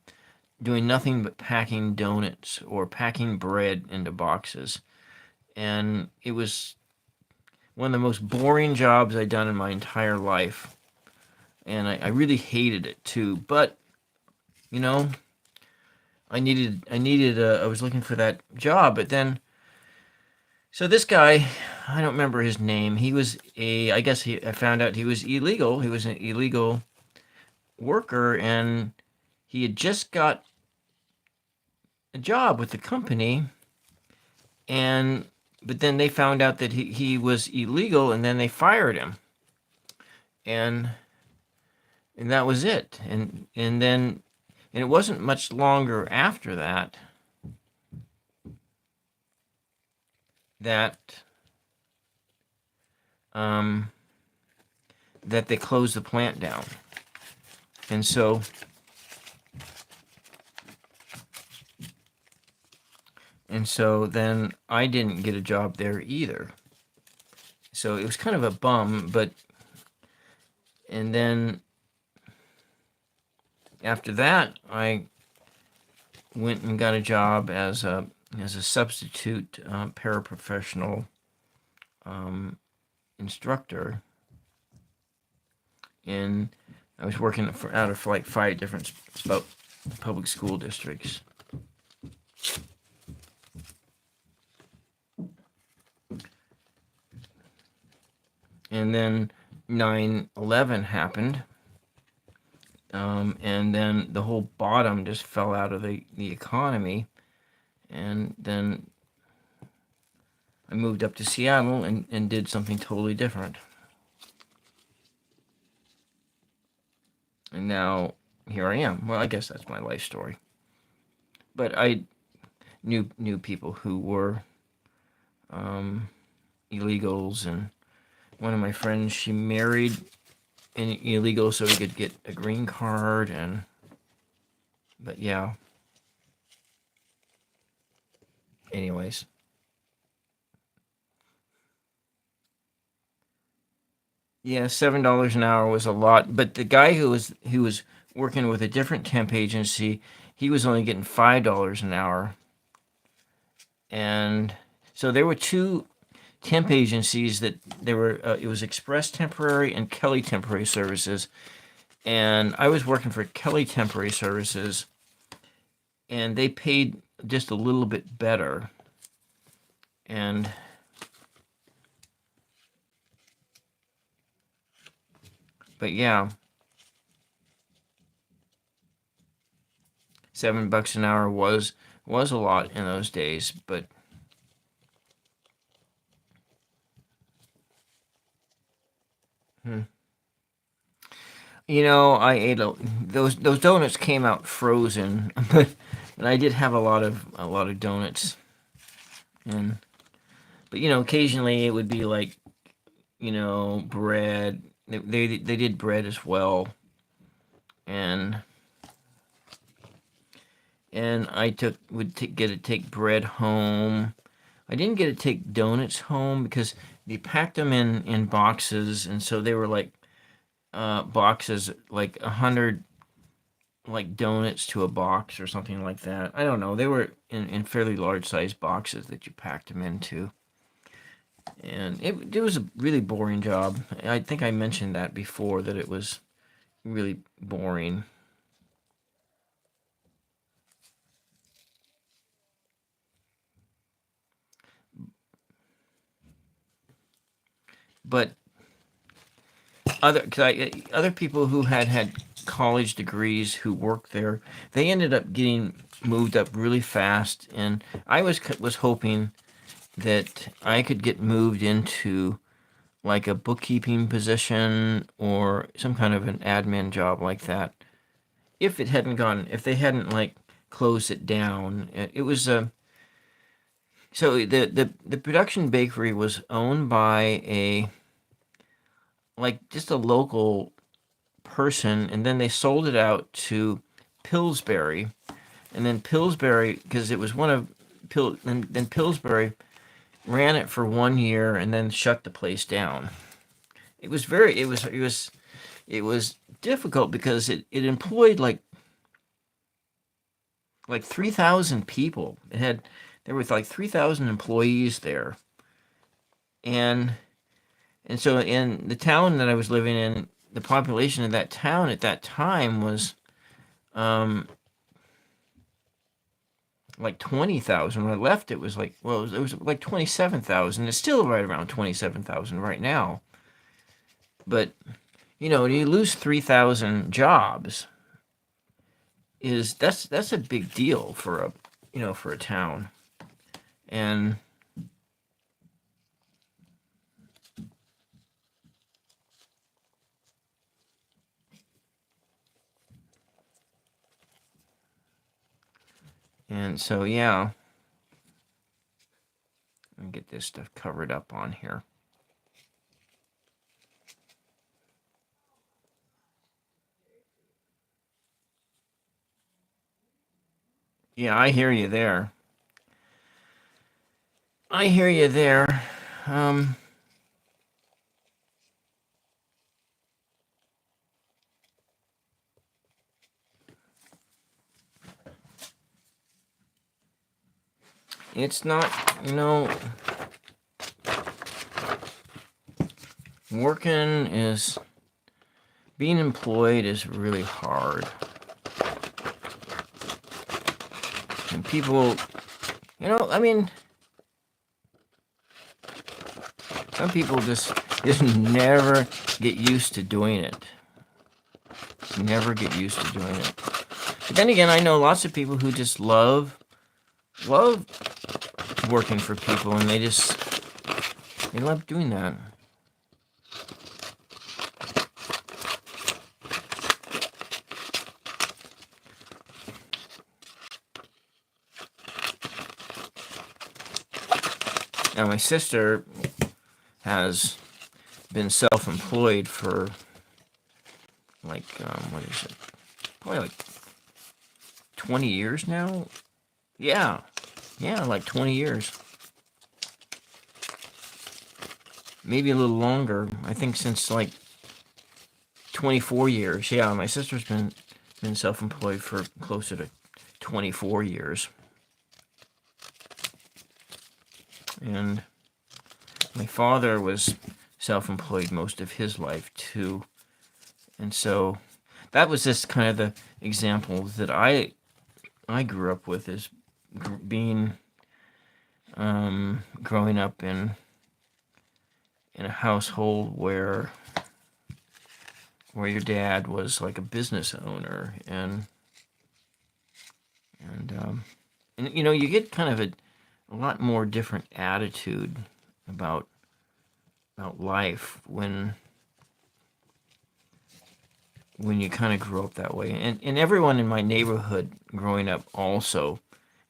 doing nothing but packing donuts or packing bread into boxes. And it was one of the most boring jobs I'd done in my entire life. And I really hated it too. But, I was looking for that job. But then, so this guy, I don't remember his name. I found out he was illegal. He was an illegal worker, and he had just got a job with the company, but then they found out that he was illegal, and then they fired him, and that was it. And it wasn't much longer after that that that they closed the plant down. And so then I didn't get a job there either. So it was kind of a bum, and then after that, I went and got a job as a substitute paraprofessional instructor. And I was working out of like 5 different public school districts. And then 9/11 happened, and then the whole bottom just fell out of the economy, and then I moved up to Seattle and did something totally different. And now here I am. Well, I guess that's my life story. But I knew people who were illegals, and one of my friends, she married an illegal so he could get a green card, but yeah. Anyways. Yeah, $7 an hour was a lot, but the guy who was working with a different temp agency, he was only getting $5 an hour. And so there were 2 temp agencies that there were. It was Express Temporary and Kelly Temporary Services, and I was working for Kelly Temporary Services, and they paid just a little bit better. But yeah, $7 an hour was a lot in those days, but I ate those donuts came out frozen, but I did have a lot of donuts, but occasionally it would be like bread. They did bread as well, and I get to take bread home. I didn't get to take donuts home because they packed them in boxes, and so they were like boxes, like 100 like donuts to a box or something like that. I don't know. They were in fairly large size boxes that you packed them into. And it was a really boring job. I think I mentioned that before, that it was really boring. But other people who had college degrees who worked there, they ended up getting moved up really fast, and I was hoping that I could get moved into like a bookkeeping position or some kind of an admin job like that. If they hadn't like closed it down, it was so the production bakery was owned by just a local person, and then they sold it out to Pillsbury, and then Pillsbury, because it was one of then Pillsbury ran it for 1 year and then shut the place down. It was difficult because it employed like 3,000 people. There was like 3,000 employees there, and so in the town that I was living in, the population of that town at that time was like 20,000. When I left, it was like, well, it was like 27,000. It's still right around 27,000 right now. But you lose 3,000 jobs. That's a big deal for for a town. And so, yeah, let me get this stuff covered up on here. Yeah, I hear you there. I hear you there. It's not, being employed is really hard. And people, some people just never get used to doing it. Never get used to doing it. But then again, I know lots of people who just love working for people, and they love doing that. Now, my sister has been self-employed for what is it? Probably like 20 years now. Yeah, like 20 years. Maybe a little longer. I think since like 24 years. Yeah, my sister's been self-employed for closer to 24 years. And my father was self-employed most of his life too. And so that was just kind of the example that I grew up with, is being growing up in a household where your dad was like a business owner, and you get kind of a lot more different attitude about life when you kind of grew up that way. And everyone in my neighborhood growing up also,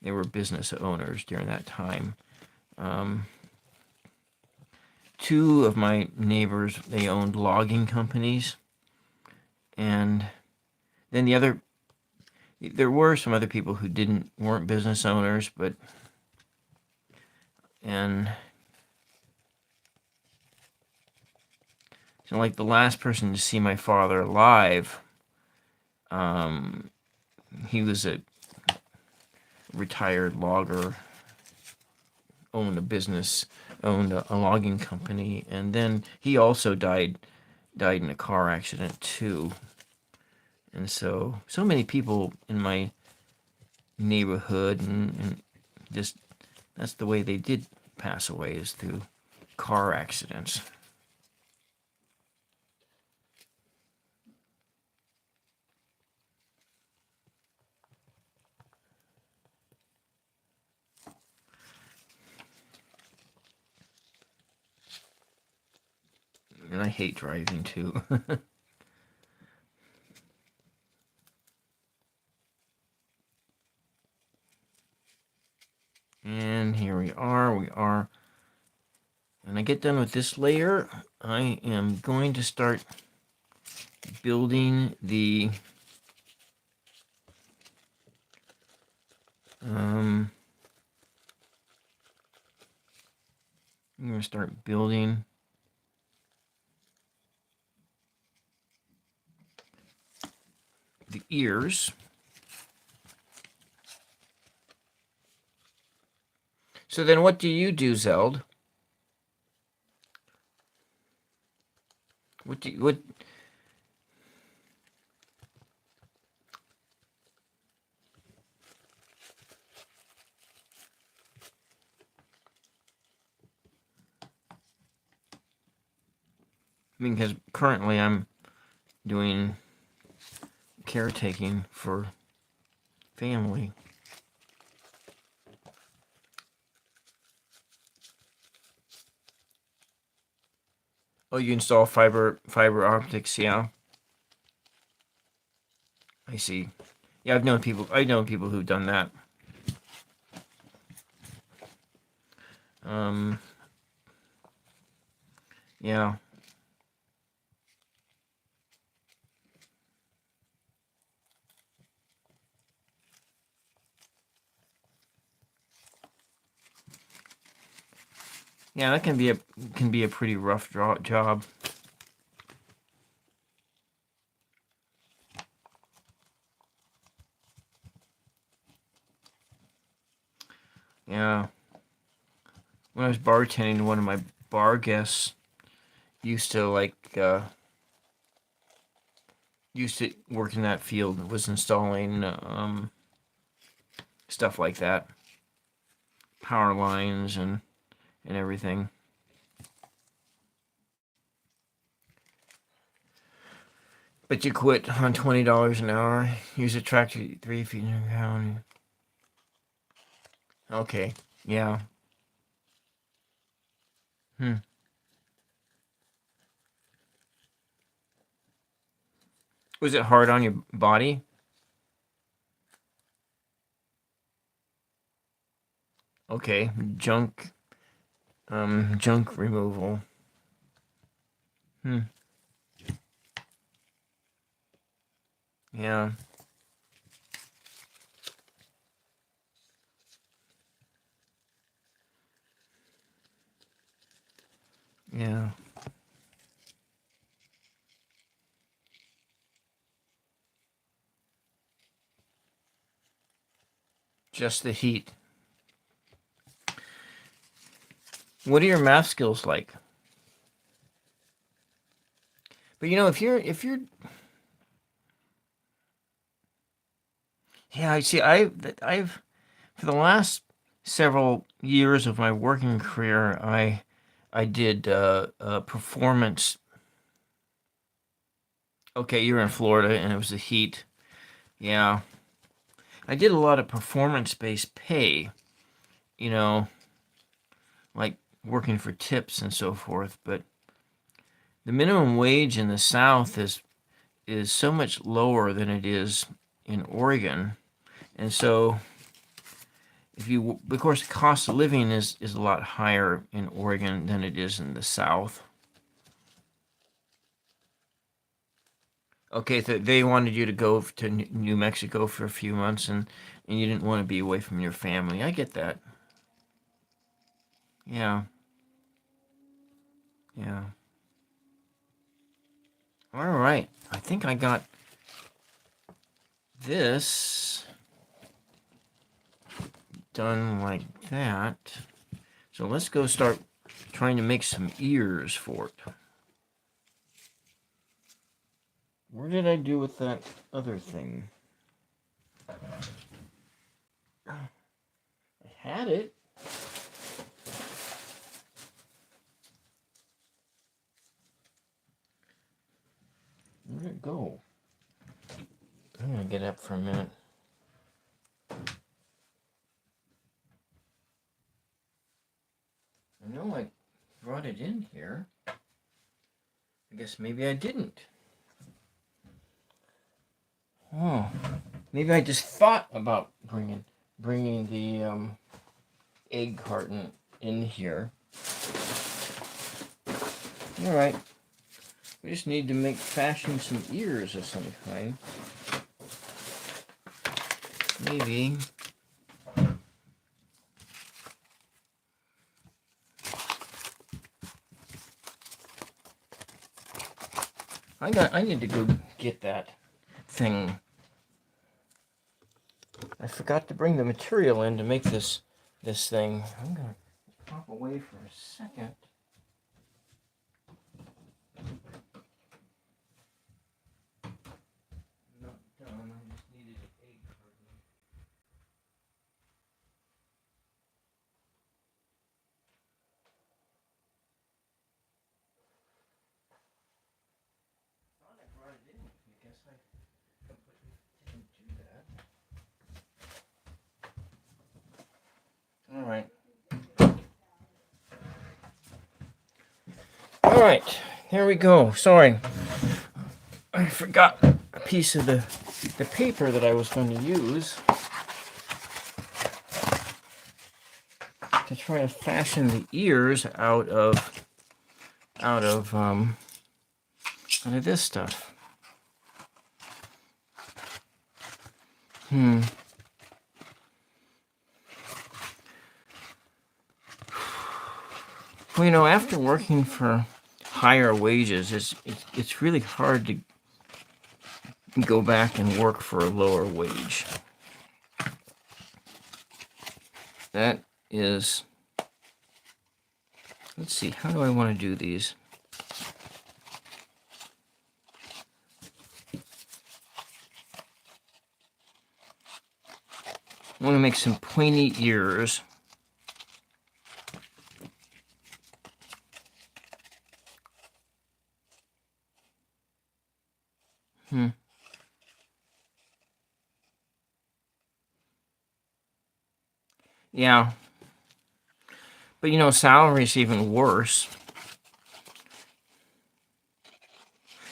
they were business owners during that time. Two of my neighbors, they owned logging companies. And then there were some other people who weren't business owners, and so like the last person to see my father alive, he was a retired logger, owned a logging company, and then he also died in a car accident too. And so many people in my neighborhood, and just that's the way they did pass away, is through car accidents. And I hate driving too. And here we are. When I get done with this layer, I am going to start building the I'm going to start building the ears. So then what do you do, Zeld? What because currently I'm doing caretaking for family. Oh, you install fiber optics, yeah. I see. Yeah, I've known people who've done that. Yeah. Yeah, that can be a pretty rough job. Yeah. When I was bartending, one of my bar guests used to work in that field, was installing stuff like that, power lines and everything. But you quit on $20 an hour. Use a tractor 3 feet in the ground. Okay. Yeah. Was it hard on your body? Okay. Junk removal. Yeah. Yeah. Just the heat. What are your math skills like? But if you're yeah, I see. I've for the last several years of my working career, I did performance. Okay, you're in Florida, and it was the heat. Yeah, I did a lot of performance-based pay. You know, like working for tips and so forth. But the minimum wage in the South is so much lower than it is in Oregon, and so of course, the cost of living is a lot higher in Oregon than it is in the South. Okay, so they wanted you to go to New Mexico for a few months, and you didn't want to be away from your family. I get that. Yeah, yeah. All right. I think I got this done like that. So let's go start trying to make some ears for it. Where did I do with that other thing? I had it. Where'd it go? I'm gonna get up for a minute. I know I brought it in here. I guess maybe I didn't. Oh, maybe I just thought about bringing the egg carton in here. All right. We just need to fashion some ears of some kind. Maybe. I need to go get that thing. I forgot to bring the material in to make this thing. I'm gonna pop away for a second. Not done. I just needed an egg carton. Thought I brought it in. I guess I completely didn't do that. All right. All right. here we go. Sorry, I forgot a piece of the paper that I was going to use to try to fashion the ears out of this stuff. Well, you know, after working for higher wages, it's really hard to go back and work for a lower wage. That is, let's see, how do I want to do these? I want to make some pointy ears. Yeah. But you know, salary's even worse.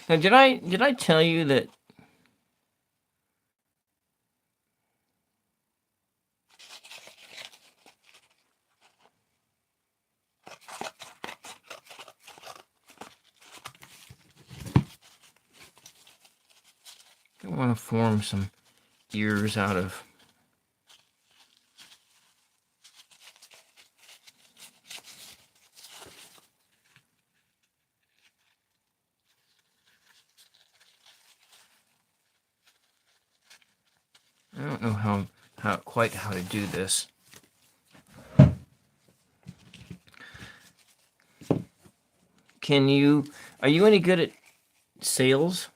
Now, did I tell you that I want to form some ears out of I don't know how to do this. Are you any good at sales?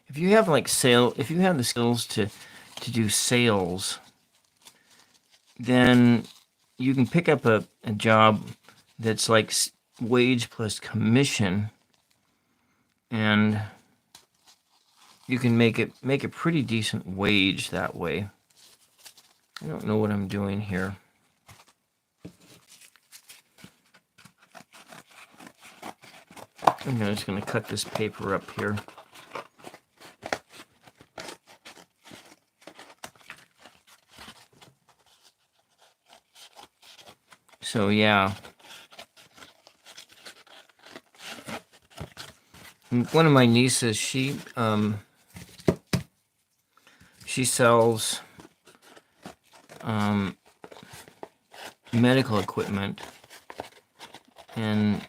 If you have if you have the skills to do sales, then you can pick up a job that's like wage plus commission, and you can make a pretty decent wage that way. I don't know what I'm doing here. I'm just going to cut this paper up here. So yeah. One of my nieces, she sells medical equipment, and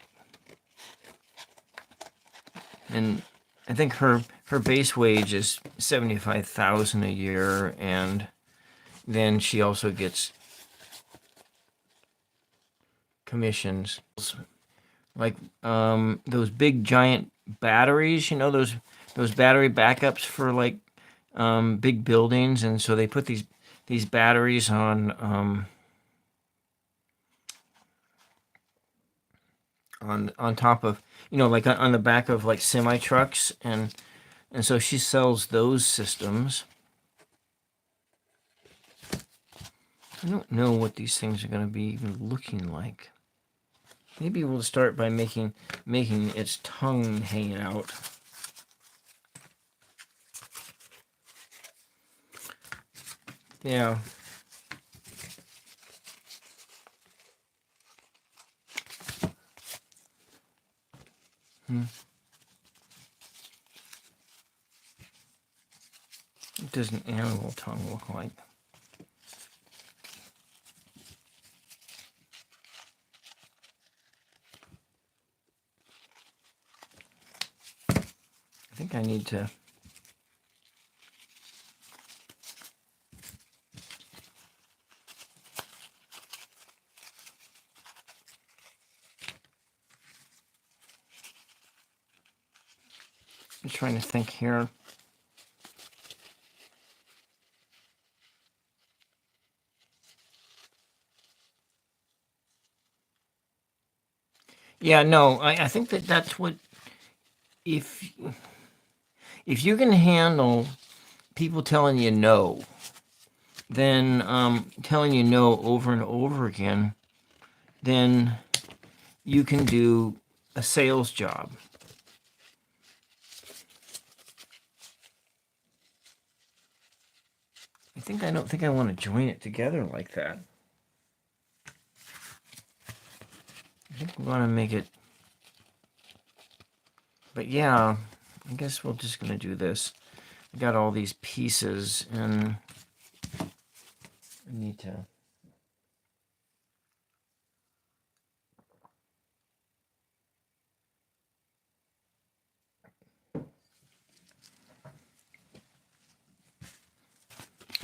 I think her base wage is $75,000 a year, and then she also gets commissions, like those big giant batteries, you know, those battery backups for like big buildings, and so they put these batteries on top of, you know, like on the back of like semi trucks, and so she sells those systems. I don't know what these things are going to be even looking like. Maybe we'll start by making its tongue hang out. Yeah. What does an animal tongue look like? I think I need to I'm trying to think here. Yeah, no, I think that's what, if you can handle people telling you no, then telling you no over and over again, then you can do a sales job. I don't think I want to join it together like that. I think we want to make it, but yeah, I guess we're just going to do this. I got all these pieces and I need to.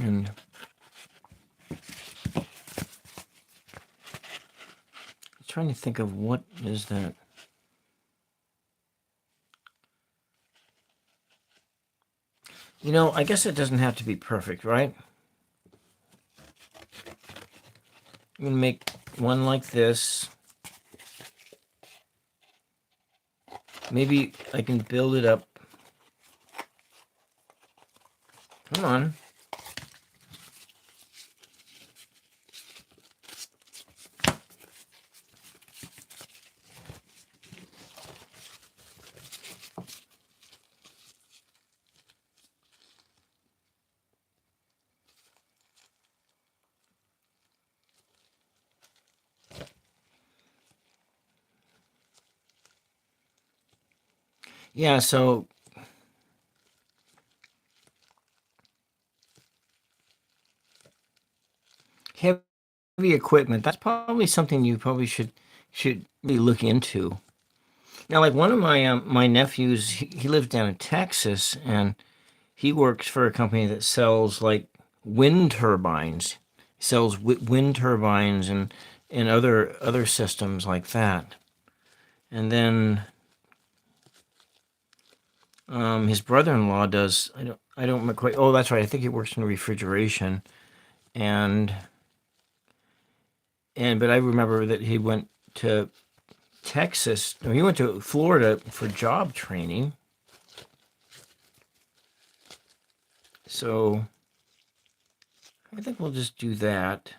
And I'm trying to think of what is that. You know, I guess it doesn't have to be perfect, right? I'm going to make one like this. Maybe I can build it up. Come on. Yeah, so heavy equipment, that's probably something you probably should really look into. Now, like one of my nephews, he lives down in Texas, and he works for a company that sells like wind turbines. He sells wind turbines and other systems like that. And then his brother-in-law does. I don't quite. Oh, that's right. I think he works in refrigeration, and but I remember that he went to Texas. No, he went to Florida for job training. So I think we'll just do that.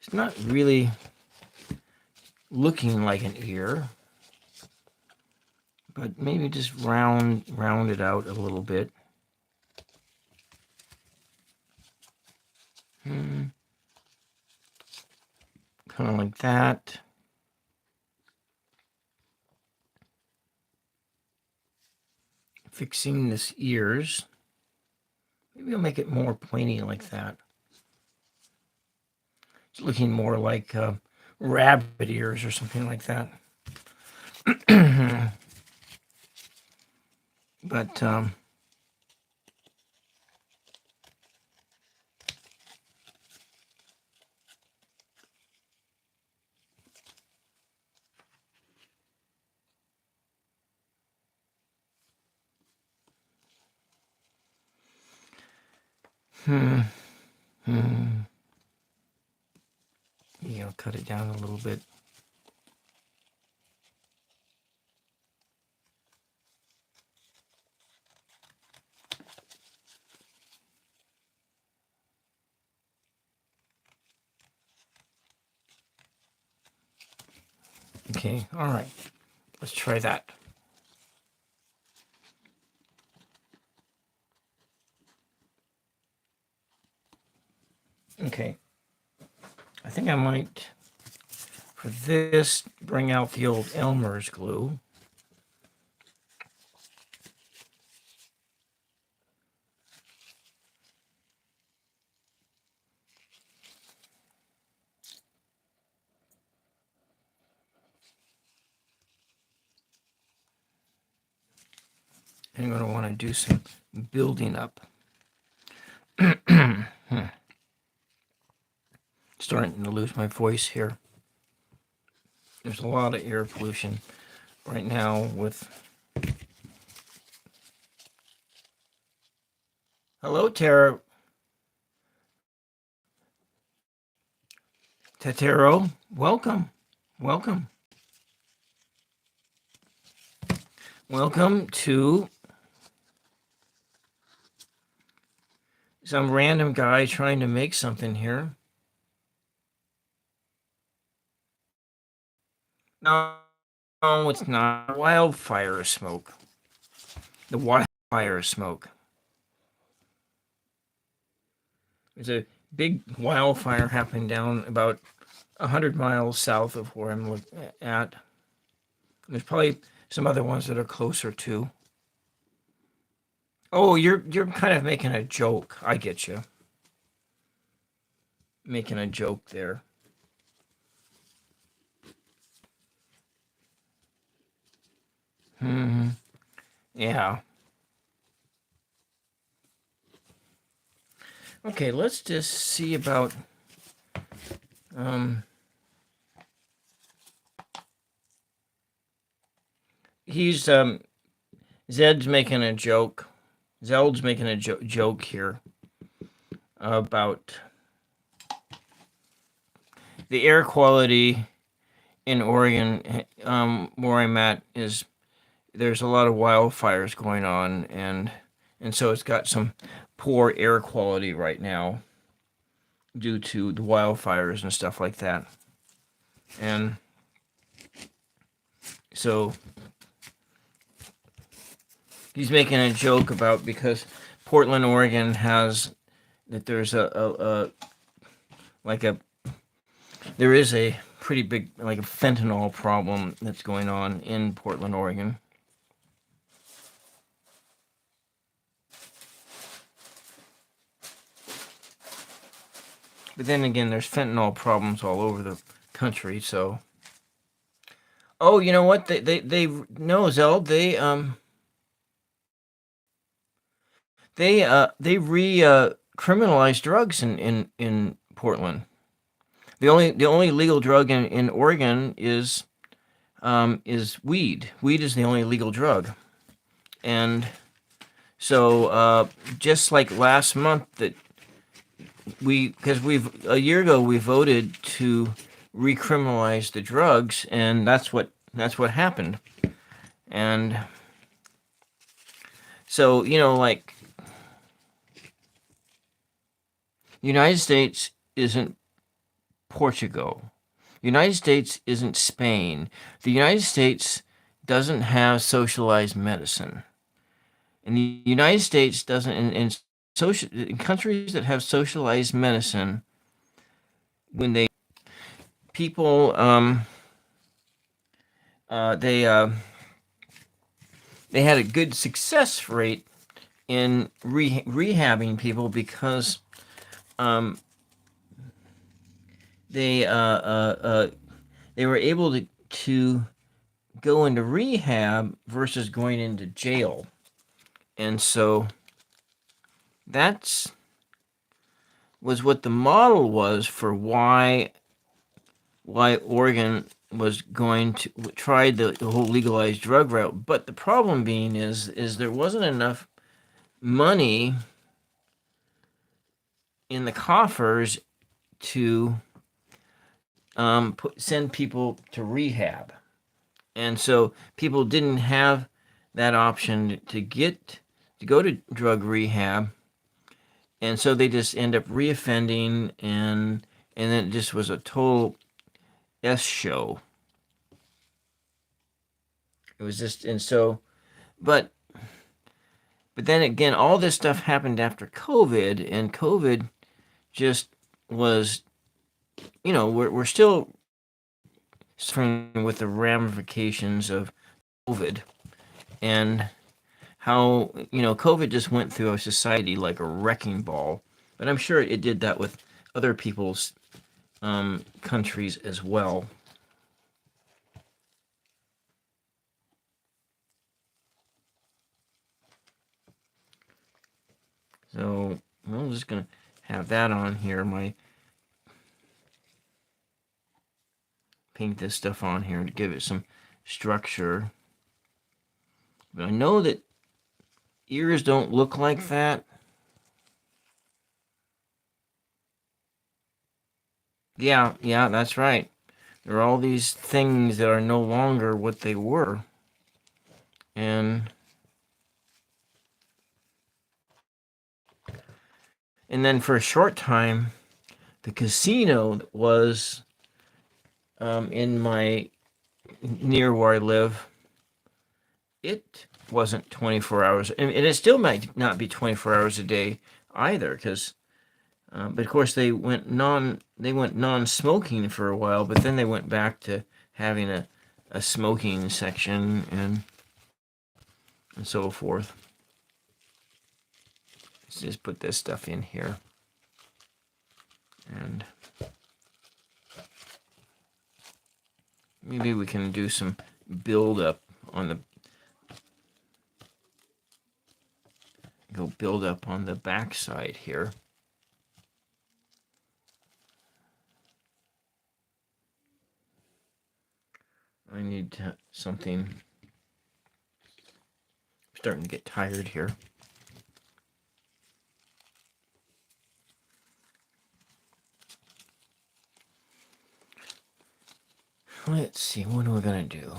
It's not really looking like an ear, but maybe just round it out a little bit. Kind of like that. Fixing this ears. Maybe I'll make it more pointy like that. It's looking more like rabbit ears or something like that. But yeah, I'll cut it down a little bit. Okay, all right. Let's try that. Okay. I think I might, for this, bring out the old Elmer's glue. I'm going to want to do some building up. Starting to lose my voice here. There's a lot of air pollution right now with... Hello, Tara. Tatero, welcome. Welcome. Welcome to some random guy trying to make something here. No, No, it's not wildfire smoke. The wildfire smoke. There's a big wildfire happening down about 100 miles south of where I'm at. There's probably some other ones that are closer too. Oh, you're kind of making a joke. I get you. Making a joke there. Hmm. Yeah. Okay, let's just see about um he's Zed's making a joke. Zeld's making a joke here about the air quality in Oregon, where I'm at, is there's a lot of wildfires going on, and so it's got some poor air quality right now due to the wildfires and stuff like that. And so he's making a joke about because Portland, Oregon has that there's like a there is a pretty big like a fentanyl problem that's going on in Portland, Oregon. But then again, there's fentanyl problems all over the country. So, oh, you know what? They no, Zell. They criminalized drugs in Portland. The only legal drug in Oregon is weed. Weed is the only legal drug, and so just like last month that because a year ago we voted to recriminalize the drugs, and that's what happened. And so like United States isn't Portugal. United States isn't Spain. The United States doesn't have socialized medicine. And the United States doesn't in countries that have socialized medicine, when people they had a good success rate in rehabbing people because they were able to go into rehab versus going into jail. And so that's was what the model was for why Oregon was going to try the whole legalized drug route. But the problem being is there wasn't enough money in the coffers to send people to rehab. And so people didn't have that option to go to drug rehab, and so they just end up reoffending, and then it just was a total show. It was just, and so, but then again, all this stuff happened after COVID, and COVID just was, we're still suffering with the ramifications of COVID, and how COVID just went through our society like a wrecking ball. But I'm sure it did that with other people's countries as well. So I'm just gonna have that on here. Paint this stuff on here to give it some structure. But I know that ears don't look like that. Yeah, that's right. There are all these things that are no longer what they were. And then for a short time, the casino was in my near where I live, it wasn't 24 hours, and it still might not be 24 hours a day either, because but of course they went non-smoking for a while, but then they went back to having a smoking section and so forth. Let's just put this stuff in here, and maybe we can do some build up on the back side here. I need something. I'm starting to get tired here. Let's see, what are we gonna do?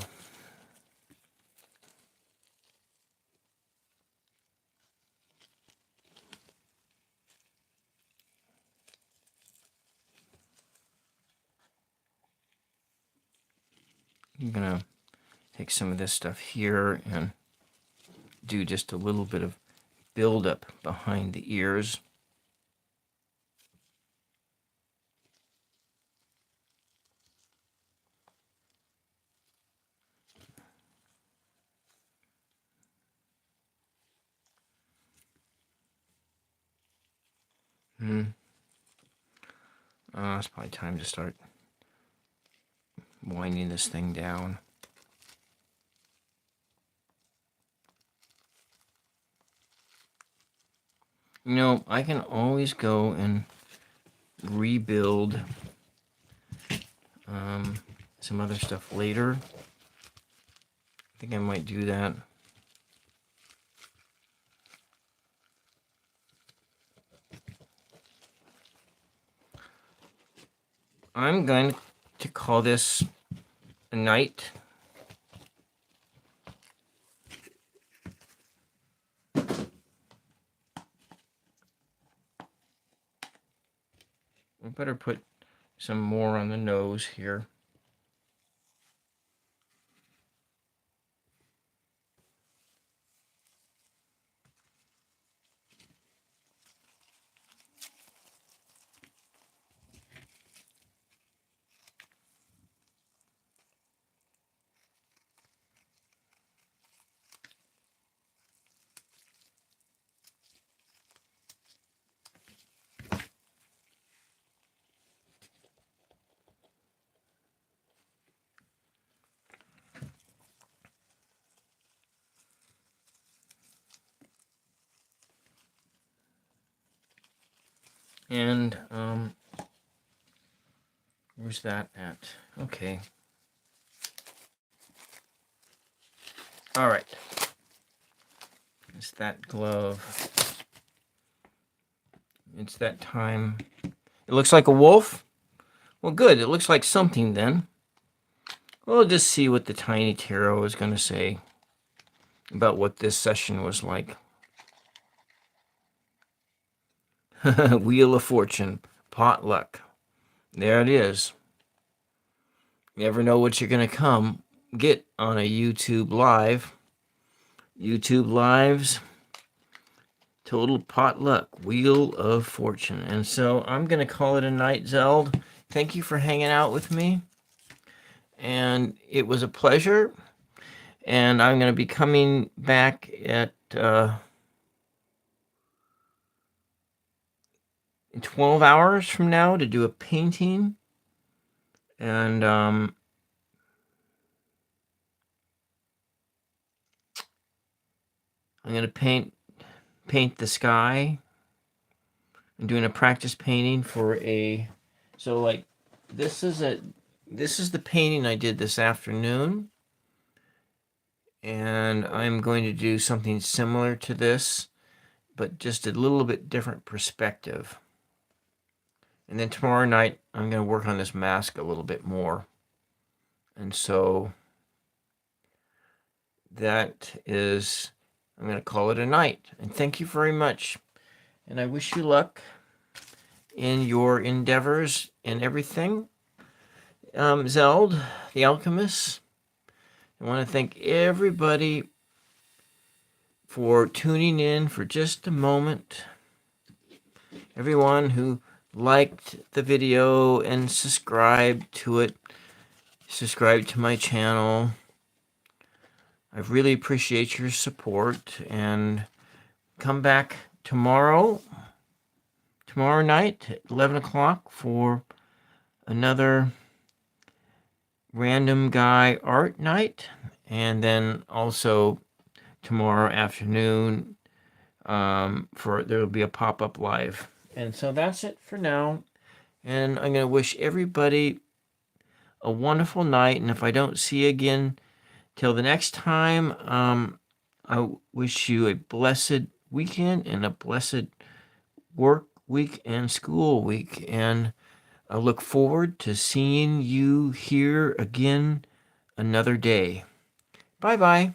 I'm gonna take some of this stuff here and do just a little bit of buildup behind the ears. It's probably time to start winding this thing down. You know, I can always go and rebuild some other stuff later. I think I might do that. I'm going to call this a night. We better put some more on the nose here. And where's that at? Okay. All right. It's that glove. It's that time. It looks like a wolf? Well, good. It looks like something then. We'll just see what the Tiny Tarot is going to say about what this session was like. Wheel of Fortune. Potluck. There it is. You never know what you're going to get on a YouTube Live. YouTube Lives. Total potluck. Wheel of Fortune. And so I'm going to call it a night, Zeld. Thank you for hanging out with me. And it was a pleasure. And I'm going to be coming back at 12 hours from now to do a painting. And I'm going to paint the sky. I'm doing a practice painting for so like this is the painting I did this afternoon. And I'm going to do something similar to this, but just a little bit different perspective. And then tomorrow night, I'm going to work on this mask a little bit more. And so that is, I'm going to call it a night. And thank you very much. And I wish you luck in your endeavors and everything. Zeld, the Alchemist, I want to thank everybody for tuning in for just a moment. Everyone who liked the video and subscribed to it, subscribed to my channel. I really appreciate your support, and come back tomorrow night at 11 o'clock for another random guy art night, and then also tomorrow afternoon there will be a pop-up live. And so that's it for now, and I'm going to wish everybody a wonderful night, and if I don't see you again till the next time, I wish you a blessed weekend and a blessed work week and school week, and I look forward to seeing you here again another day. Bye-bye.